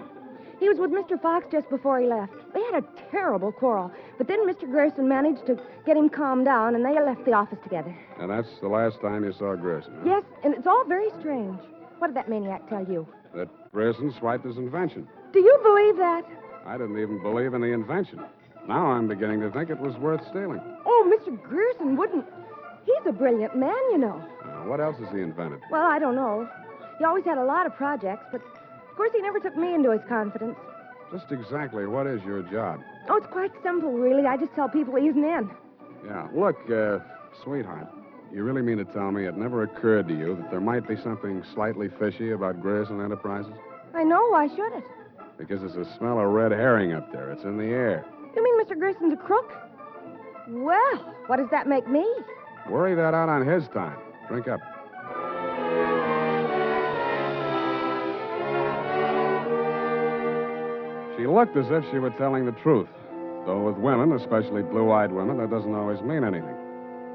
He was with Mr. Fox just before he left. They had a terrible quarrel. But then Mr. Gerson managed to get him calmed down, and they left the office together. And that's the last time you saw Grierson, huh? Yes, and it's all very strange. What did that maniac tell you? That Grierson swiped his invention. Do you believe that? I didn't even believe in the invention. Now I'm beginning to think it was worth stealing. Oh, Mr. Gerson wouldn't. He's a brilliant man, you know. What else has he invented? Well, I don't know. He always had a lot of projects, but of course he never took me into his confidence. Just exactly what is your job? Oh, it's quite simple, really. I just tell people he isn't in. Yeah. Look, sweetheart, you really mean to tell me it never occurred to you that there might be something slightly fishy about Grierson Enterprises? I know. Why should it? Because there's a smell of red herring up there. It's in the air. You mean Mr. Gerson's a crook? Well, what does that make me? Worry that out on his time. Drink up. She looked as if she were telling the truth. Though with women, especially blue-eyed women, that doesn't always mean anything.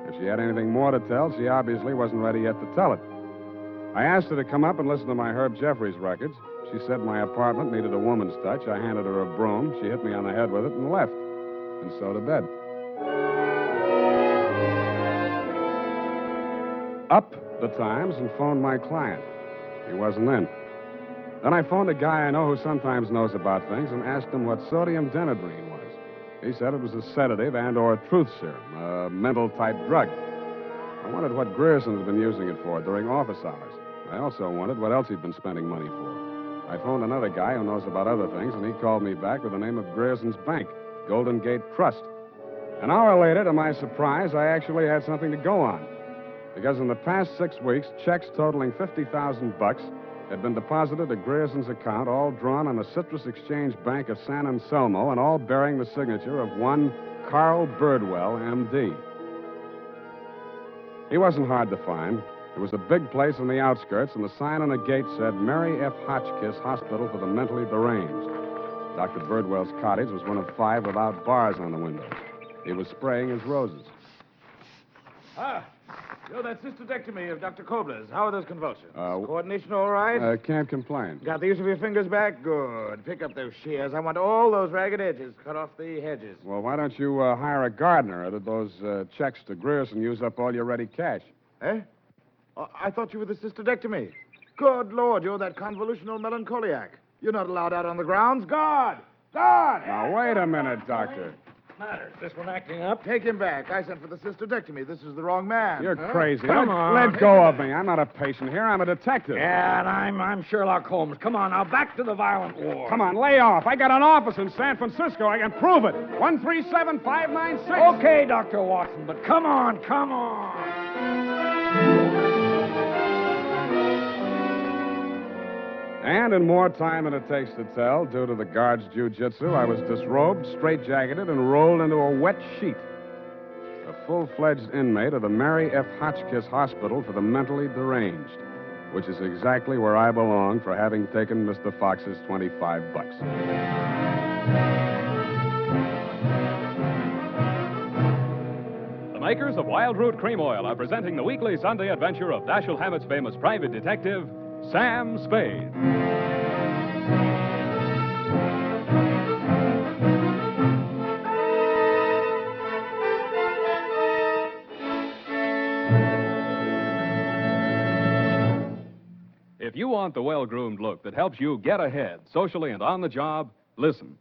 If she had anything more to tell, she obviously wasn't ready yet to tell it. I asked her to come up and listen to my Herb Jeffries records. She said my apartment needed a woman's touch. I handed her a broom. She hit me on the head with it and left. And so to bed. Up the Times and phoned my client. He wasn't in. Then I phoned a guy I know who sometimes knows about things and asked him what sodium denadrine was. He said it was a sedative and or truth serum, a mental-type drug. I wondered what Grierson had been using it for during office hours. I also wondered what else he'd been spending money for. I phoned another guy who knows about other things, and he called me back with the name of Grierson's bank, Golden Gate Trust. An hour later, to my surprise, I actually had something to go on. Because in the past 6 weeks, checks totaling $50,000 had been deposited at Grierson's account, all drawn on the Citrus Exchange Bank of San Anselmo and all bearing the signature of one Carl Birdwell, M.D. He wasn't hard to find. It was a big place on the outskirts, and the sign on the gate said Mary F. Hotchkiss Hospital for the Mentally Deranged. Dr. Birdwell's cottage was one of 5 without bars on the windows. He was spraying his roses. You're that cystodectomy of Dr. Kobler's. How are those convulsions? Coordination all right? Can't complain. Got the use of your fingers back? Good. Pick up those shears. I want all those ragged edges. Cut off the hedges. Well, why don't you hire a gardener? Or did those checks to Grierson use up all your ready cash? Eh? I thought you were the cystodectomy. Good Lord, you're that convolutional melancholiac. You're not allowed out on the grounds. Guard! Guard! Now, wait a minute, Doctor. Matter. This one acting up? Take him back. I sent for the cystodectomy. This is the wrong man. You're crazy. Come on. Let go of me. I'm not a patient here. I'm a detective. Yeah, and I'm Sherlock Holmes. Come on, now, back to the violent war. Come on, lay off. I got an office in San Francisco. I can prove it. 137596. Okay, Dr. Watson, but come on, come on. And in more time than it takes to tell, due to the guard's jiu-jitsu, I was disrobed, straitjacketed, and rolled into a wet sheet. A full-fledged inmate of the Mary F. Hotchkiss Hospital for the Mentally Deranged, which is exactly where I belong for having taken Mr. Fox's $25. The makers of Wild Root Cream Oil are presenting the weekly Sunday adventure of Dashiell Hammett's famous private detective, Sam Spade. If you want the well-groomed look that helps you get ahead socially and on the job, listen.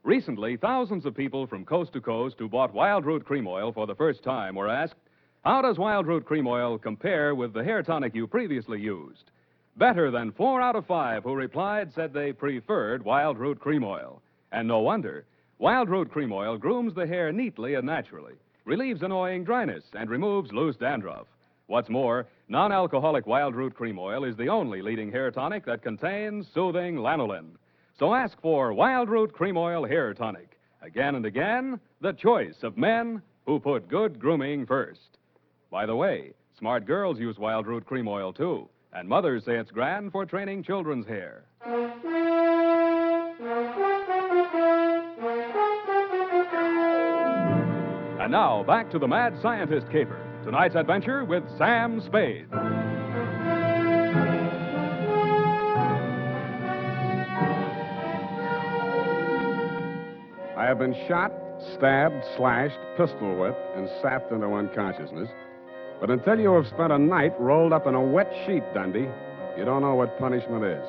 Recently, thousands of people from coast to coast who bought Wild Root Cream Oil for the first time were asked, how does Wild Root Cream Oil compare with the hair tonic you previously used? Better than 4 out of 5 who replied said they preferred Wild Root Cream Oil. And no wonder. Wild Root Cream Oil grooms the hair neatly and naturally, relieves annoying dryness, and removes loose dandruff. What's more, non-alcoholic Wild Root Cream Oil is the only leading hair tonic that contains soothing lanolin. So ask for Wild Root Cream Oil Hair Tonic. Again and again, the choice of men who put good grooming first. By the way, smart girls use Wild Root Cream Oil, too. And mothers say it's grand for training children's hair. And now, back to the Mad Scientist Caper. Tonight's adventure with Sam Spade. I have been shot, stabbed, slashed, pistol whipped, and sapped into unconsciousness. But until you have spent a night rolled up in a wet sheet, Dundee, you don't know what punishment is.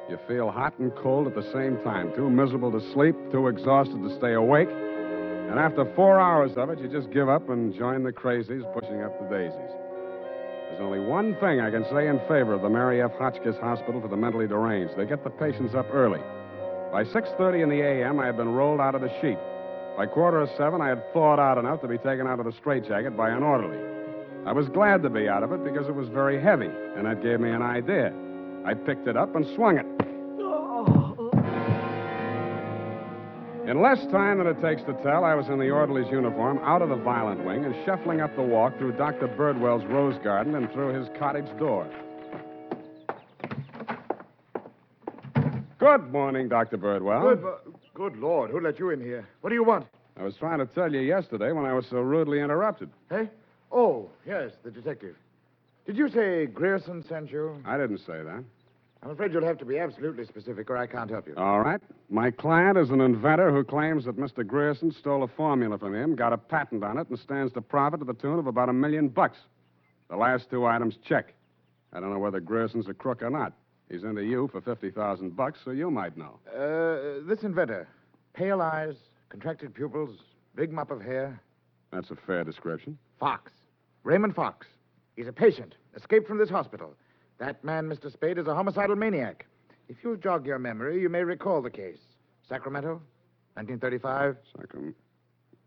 You feel hot and cold at the same time, too miserable to sleep, too exhausted to stay awake. And after 4 hours of it, you just give up and join the crazies pushing up the daisies. There's only one thing I can say in favor of the Mary F. Hotchkiss Hospital for the Mentally Deranged. They get the patients up early. By 6:30 in the a.m., I had been rolled out of the sheet. By 6:45, I had thawed out enough to be taken out of the straitjacket by an orderly. I was glad to be out of it because it was very heavy, and that gave me an idea. I picked it up and swung it. In less time than it takes to tell, I was in the orderly's uniform, out of the violent wing, and shuffling up the walk through Dr. Birdwell's rose garden and through his cottage door. Good morning, Dr. Birdwell. Good Lord, who let you in here? What do you want? I was trying to tell you yesterday when I was so rudely interrupted. Eh? Oh, yes, the detective. Did you say Grierson sent you? I didn't say that. I'm afraid you'll have to be absolutely specific or I can't help you. All right. My client is an inventor who claims that Mr. Grierson stole a formula from him, got a patent on it, and stands to profit to the tune of about $1 million. The last 2 items check. I don't know whether Grierson's a crook or not. He's into you for $50,000, so you might know. This inventor, pale eyes, contracted pupils, big mop of hair. That's a fair description. Fox. Raymond Fox. He's a patient, escaped from this hospital. That man, Mr. Spade, is a homicidal maniac. If you'll jog your memory, you may recall the case. Sacramento, 1935.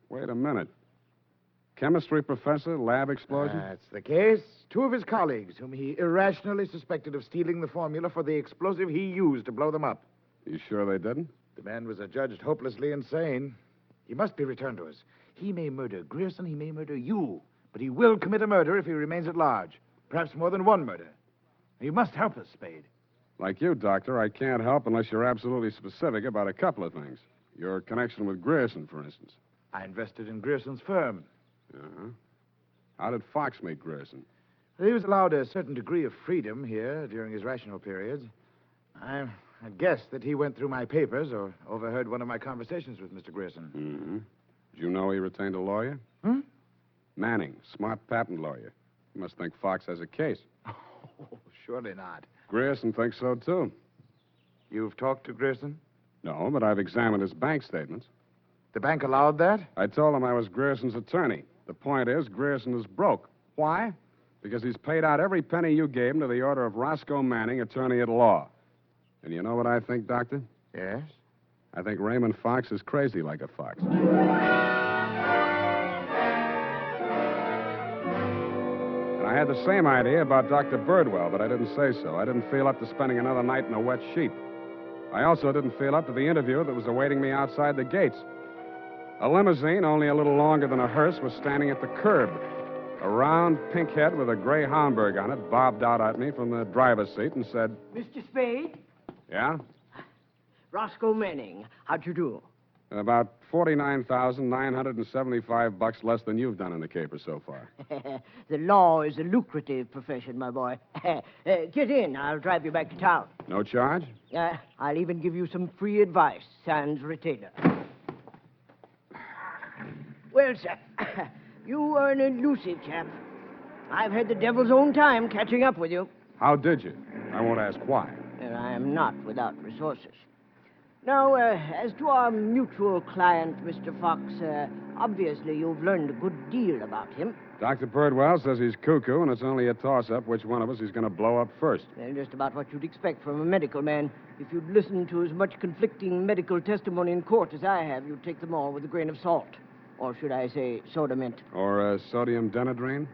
Wait a minute. Chemistry professor, lab explosion? That's the case. Two of his colleagues, whom he irrationally suspected of stealing the formula for the explosive he used to blow them up. You sure they didn't? The man was adjudged hopelessly insane. He must be returned to us. He may murder Grierson, he may murder you, but he will commit a murder if he remains at large. Perhaps more than one murder. You must help us, Spade. Like you, Doctor, I can't help unless you're absolutely specific about a couple of things. Your connection with Grierson, for instance. I invested in Grierson's firm. Uh-huh. How did Fox meet Grierson? He was allowed a certain degree of freedom here during his rational periods. I guessed that he went through my papers or overheard one of my conversations with Mr. Grierson. Mm-hmm. Did you know he retained a lawyer? Hmm? Manning, smart patent lawyer. You must think Fox has a case. Oh, surely not. Grierson thinks so, too. You've talked to Grierson? No, but I've examined his bank statements. The bank allowed that? I told him I was Grierson's attorney. The point is, Grierson is broke. Why? Because he's paid out every penny you gave him to the order of Roscoe Manning, attorney at law. And you know what I think, Doctor? Yes? I think Raymond Fox is crazy like a fox. And I had the same idea about Dr. Birdwell, but I didn't say so. I didn't feel up to spending another night in a wet sheet. I also didn't feel up to the interview that was awaiting me outside the gates. A limousine, only a little longer than a hearse, was standing at the curb. A round pink head with a gray Homburg on it bobbed out at me from the driver's seat and said, Mr. Spade? Yeah? Roscoe Manning. How'd you do? About $49,975 less than you've done in the caper so far. The law is a lucrative profession, my boy. Get in. I'll drive you back to town. No charge? I'll even give you some free advice, sans retainer. Well, sir, you are an elusive chap. I've had the devil's own time catching up with you. How did you? I won't ask why. And I am not without resources. Now, as to our mutual client, Mr. Fox, obviously you've learned a good deal about him. Dr. Birdwell says he's cuckoo, and it's only a toss-up which one of us he's going to blow up first. Well, just about what you'd expect from a medical man. If you'd listened to as much conflicting medical testimony in court as I have, you'd take them all with a grain of salt. Or should I say soda mint? Or sodium denadrine?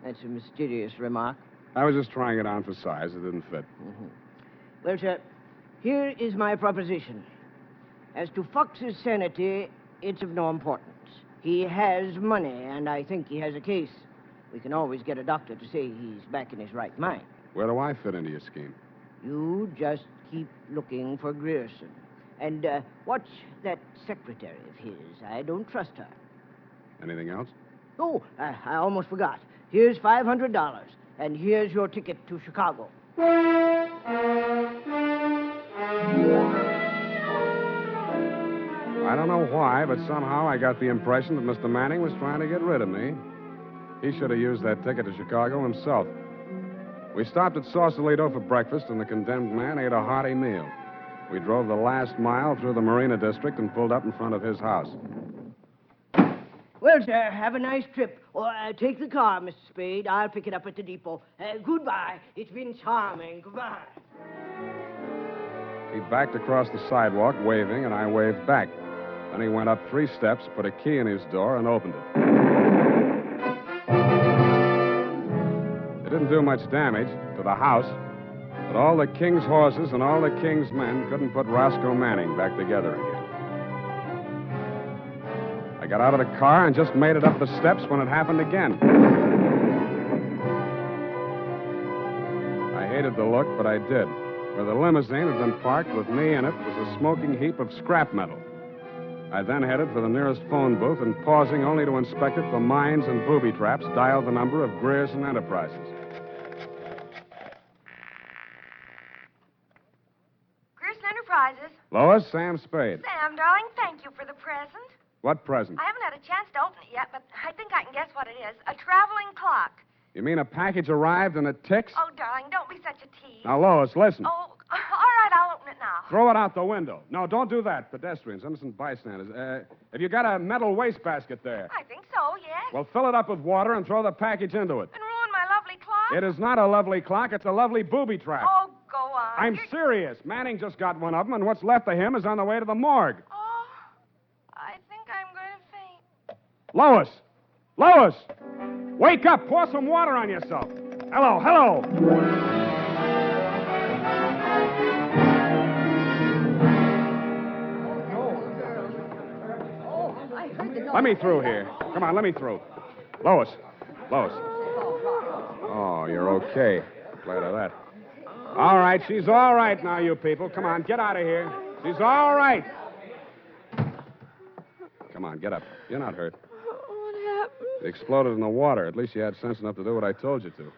That's a mysterious remark. I was just trying it on for size. It didn't fit. Mm-hmm. Well, sir, here is my proposition. As to Fox's sanity, it's of no importance. He has money, and I think he has a case. We can always get a doctor to say he's back in his right mind. Where do I fit into your scheme? You just keep looking for Grierson. And watch that secretary of his. I don't trust her. Anything else? Oh, I almost forgot. Here's $500, and here's your ticket to Chicago. I don't know why, but somehow I got the impression that Mr. Manning was trying to get rid of me. He should have used that ticket to Chicago himself. We stopped at Sausalito for breakfast, and the condemned man ate a hearty meal. We drove the last mile through the Marina District and pulled up in front of his house. Well, sir, have a nice trip. Or take the car, Mr. Spade. I'll pick it up at the depot. Goodbye. It's been charming. Goodbye. He backed across the sidewalk, waving, and I waved back. Then he went up 3 steps, put a key in his door, and opened it. It didn't do much damage to the house, but all the king's horses and all the king's men couldn't put Roscoe Manning back together again. I got out of the car and just made it up the steps when it happened again. I hated the look, but I did. Where the limousine had been parked with me in it was a smoking heap of scrap metal. I then headed for the nearest phone booth and, pausing only to inspect it for mines and booby traps, dialed the number of Grierson Enterprises. Grierson Enterprises. Lois, Sam Spade. Sam, darling, thank you for the present. What present? I haven't had a chance to open it yet, but I think I can guess what it is. A traveling clock. You mean a package arrived and it ticks? Oh, darling, don't be such a tease. Now, Lois, listen. Oh, all right, I'll open it now. Throw it out the window. No, don't do that. Pedestrians, innocent bystanders. Have you got a metal wastebasket there? I think so, yes. Well, fill it up with water and throw the package into it. And ruin my lovely clock? It is not a lovely clock. It's a lovely booby trap. Oh, go on. I'm serious. Manning just got one of them, and what's left of him is on the way to the morgue. Oh, I think I'm going to faint. Lois, Lois! Wake up! Pour some water on yourself. Hello, hello! Let me through here. Come on, let me through. Lois. Lois. Oh, you're okay. Glad of that. All right, she's all right now, you people. Come on, get out of here. She's all right. Come on, get up. You're not hurt. What happened? It exploded in the water. At least you had sense enough to do what I told you to.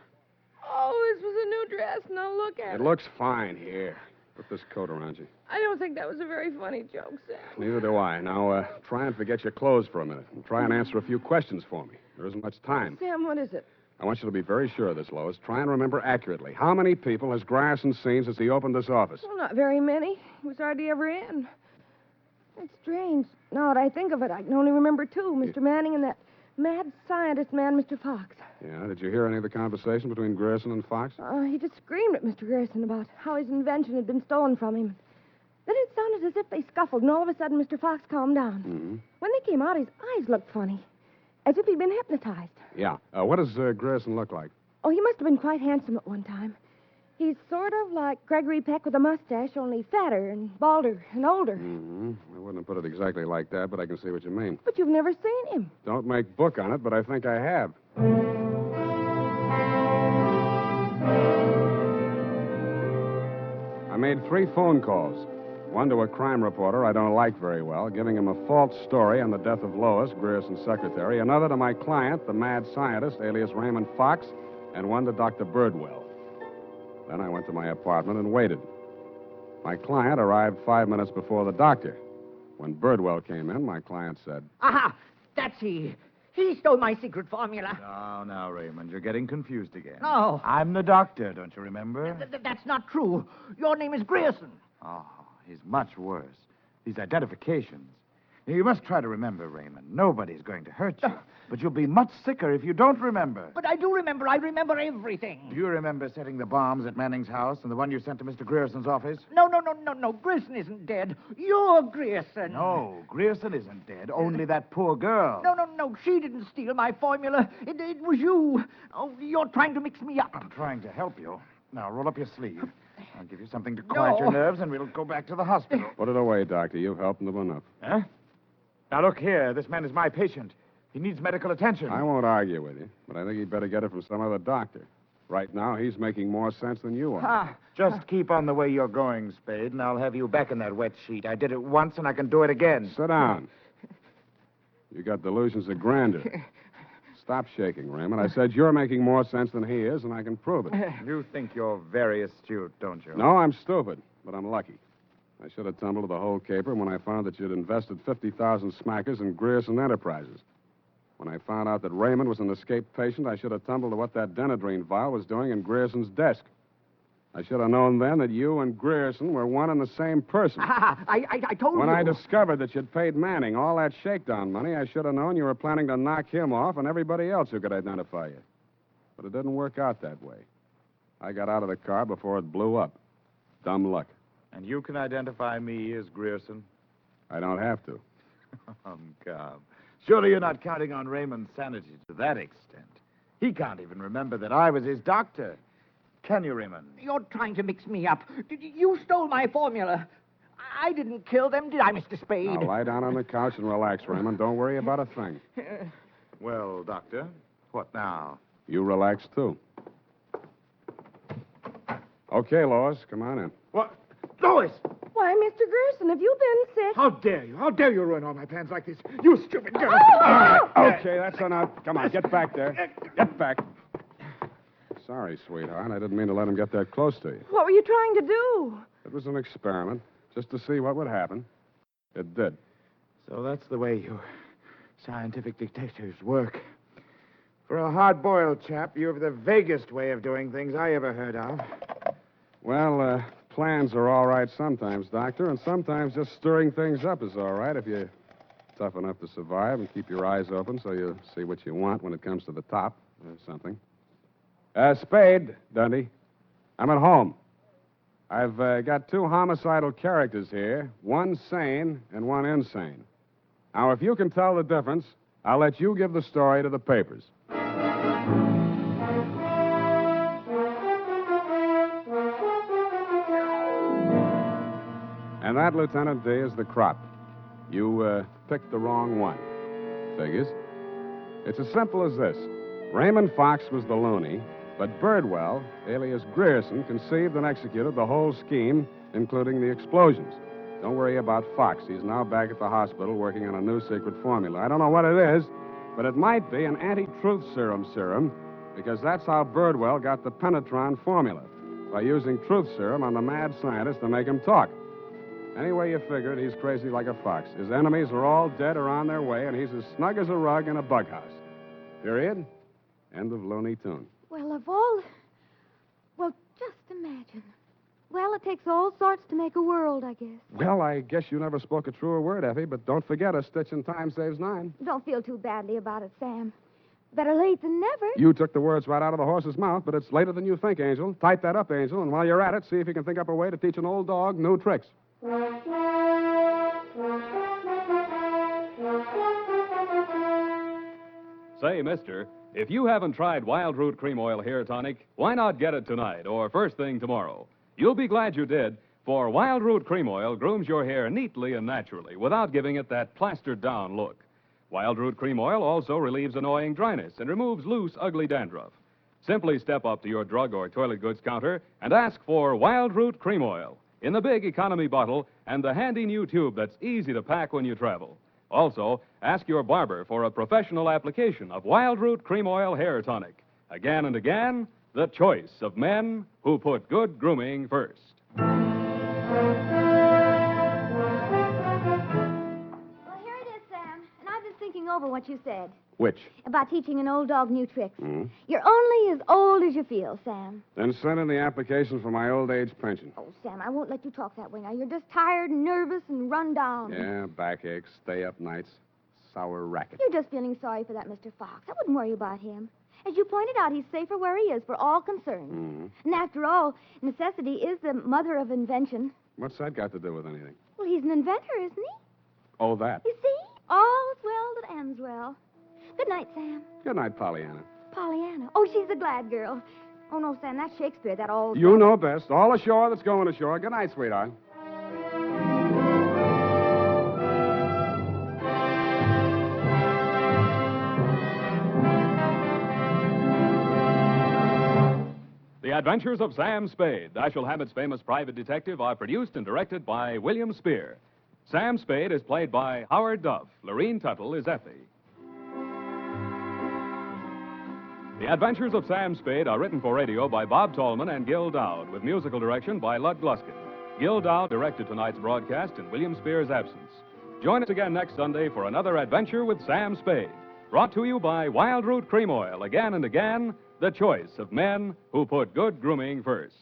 Oh, this was a new dress. Now look at it. It looks fine here. Put this coat around you. I don't think that was a very funny joke, Sam. Neither do I. Now, try and forget your clothes for a minute. And try and answer a few questions for me. There isn't much time. Sam, what is it? I want you to be very sure of this, Lois. Try and remember accurately. How many people has Grierson seen since he opened this office? Well, not very many. He was hardly ever in. It's strange. Now that I think of it, I can only remember two. Mr. Manning and that mad scientist man, Mr. Fox. Yeah, did you hear any of the conversation between Grierson and Fox? He just screamed at Mr. Grierson about how his invention had been stolen from him. Then it sounded as if they scuffled, and all of a sudden Mr. Fox calmed down. Mm-hmm. When they came out, his eyes looked funny, as if he'd been hypnotized. Yeah. What does Grierson look like? Oh, he must have been quite handsome at one time. He's sort of like Gregory Peck with a mustache, only fatter and balder and older. Mm-hmm. I wouldn't have put it exactly like that, but I can see what you mean. But you've never seen him. Don't make book on it, but I think I have. I made 3 phone calls. One to a crime reporter I don't like very well, giving him a false story on the death of Lois, Grierson's secretary. Another to my client, the mad scientist, alias Raymond Fox. And one to Dr. Birdwell. Then I went to my apartment and waited. My client arrived 5 minutes before the doctor. When Birdwell came in, my client said, Aha! That's he. He stole my secret formula. Now, Raymond, you're getting confused again. No. I'm the doctor, don't you remember? That's not true. Your name is Grierson. Oh, he's much worse. These identifications. You must try to remember, Raymond. Nobody's going to hurt you. But you'll be much sicker if you don't remember. But I do remember. I remember everything. Do you remember setting the bombs at Manning's house and the one you sent to Mr. Grierson's office? No. Grierson isn't dead. You're Grierson. No, Grierson isn't dead. Only that poor girl. No. She didn't steal my formula. It was you. Oh, you're trying to mix me up. I'm trying to help you. Now, roll up your sleeve. I'll give you something to quiet your nerves, and we'll go back to the hospital. Put it away, Doctor. You've helped them enough. Huh? Now, look here. This man is my patient. He needs medical attention. I won't argue with you, but I think he'd better get it from some other doctor. Right now, he's making more sense than you are. Just keep on the way you're going, Spade, and I'll have you back in that wet sheet. I did it once, and I can do it again. Sit down. You got delusions of grandeur. Stop shaking, Raymond. I said you're making more sense than he is, and I can prove it. You think you're very astute, don't you? No, I'm stupid, but I'm lucky. I should have tumbled to the whole caper when I found that you'd invested 50,000 smackers in Grierson Enterprises. When I found out that Raymond was an escaped patient, I should have tumbled to what that Denadrine vial was doing in Grierson's desk. I should have known then that you and Grierson were one and the same person. I told you. When I discovered that you'd paid Manning all that shakedown money, I should have known you were planning to knock him off and everybody else who could identify you. But it didn't work out that way. I got out of the car before it blew up. Dumb luck. And you can identify me as Grierson? I don't have to. Come. Surely you're not counting on Raymond's sanity to that extent. He can't even remember that I was his doctor. Can you, Raymond? You're trying to mix me up. You stole my formula. I didn't kill them, did I, Mr. Spade? Now, lie down on the couch and relax, Raymond. Don't worry about a thing. Well, Doctor, what now? You relax, too. Okay, Lois, come on in. What? Lois! Why, Mr. Grierson, have you been sick? How dare you? How dare you ruin all my plans like this? You stupid girl! Okay, that's enough. Come on, get back there. Get back. Sorry, sweetheart. I didn't mean to let him get that close to you. What were you trying to do? It was an experiment, just to see what would happen. It did. So that's the way you scientific detectives work. For a hard-boiled chap, you have the vaguest way of doing things I ever heard of. Well, plans are all right sometimes, Doctor, and sometimes just stirring things up is all right if you're tough enough to survive and keep your eyes open so you see what you want when it comes to the top or something. Spade, Dundee. I'm at home. I've got 2 homicidal characters here, one sane and one insane. Now, if you can tell the difference, I'll let you give the story to the papers. And that, Lieutenant D, is the crop. You picked the wrong one. Figures. It's as simple as this. Raymond Fox was the loony, but Birdwell, alias Grierson, conceived and executed the whole scheme, including the explosions. Don't worry about Fox. He's now back at the hospital working on a new secret formula. I don't know what it is, but it might be an anti-truth serum, because that's how Birdwell got the Penetron formula, by using truth serum on the mad scientist to make him talk. Anyway you figure it, he's crazy like a fox. His enemies are all dead or on their way, and he's as snug as a rug in a bug house. Period. End of Looney Tune. Well, of all... Well, just imagine. Well, it takes all sorts to make a world, I guess. Well, I guess you never spoke a truer word, Effie, but don't forget a stitch in time saves 9. Don't feel too badly about it, Sam. Better late than never. You took the words right out of the horse's mouth, but it's later than you think, Angel. Type that up, Angel, and while you're at it, see if you can think up a way to teach an old dog new tricks. Say, mister, if you haven't tried Wild Root Cream Oil Hair Tonic, why not get it tonight or first thing tomorrow? You'll be glad you did, for Wild Root Cream Oil grooms your hair neatly and naturally without giving it that plastered-down look. Wild Root Cream Oil also relieves annoying dryness and removes loose, ugly dandruff. Simply step up to your drug or toilet goods counter and ask for Wild Root Cream Oil in the big economy bottle and the handy new tube that's easy to pack when you travel. Also, ask your barber for a professional application of Wild Root Cream Oil Hair Tonic. Again and again, the choice of men who put good grooming first. Well, here it is, Sam. And I've been thinking over what you said Which? about teaching an old dog new tricks. Hmm? You're only as old as you feel, Sam. Then send in the application for my old age pension. Oh, Sam, I won't let you talk that way now. You're just tired and nervous and run down. Yeah, backaches, stay-up nights, sour racket. You're just feeling sorry for that Mr. Fox. I wouldn't worry about him. As you pointed out, he's safer where he is for all concerned. Hmm. And after all, necessity is the mother of invention. What's that got to do with anything? Well, he's an inventor, isn't he? Oh, that. You see? All's well that ends well. Good night, Sam. Good night, Pollyanna. Pollyanna. Oh, she's a glad girl. Oh, no, Sam, that's Shakespeare, that old... You know best. All ashore that's going ashore. Good night, sweetheart. The Adventures of Sam Spade, Dashiell Hammett's famous private detective, are produced and directed by William Spear. Sam Spade is played by Howard Duff. Lorene Tuttle is Effie. The Adventures of Sam Spade are written for radio by Bob Tallman and Gil Dowd, with musical direction by Lud Gluskin. Gil Dowd directed tonight's broadcast in William Spear's absence. Join us again next Sunday for another adventure with Sam Spade. Brought to you by Wild Root Cream Oil, again and again, the choice of men who put good grooming first.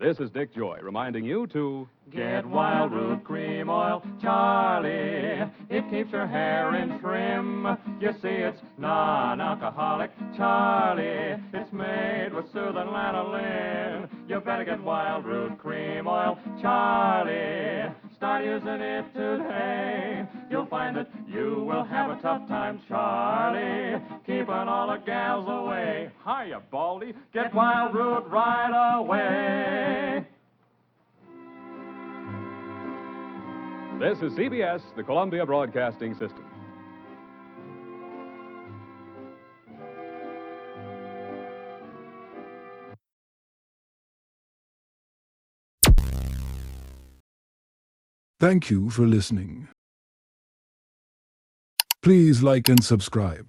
This is Dick Joy reminding you to... Get Wild Root Cream Oil, Charlie. It keeps your hair in trim. You see, it's non-alcoholic, Charlie. It's made with soothing lanolin. You better get Wild Root Cream Oil, Charlie. Start using it today. You'll find that you will have a tough time, Charlie. Keeping all the gals away. Hiya, Baldy. Get Wild Root right away. This is CBS, the Columbia Broadcasting System. Thank you for listening. Please like and subscribe.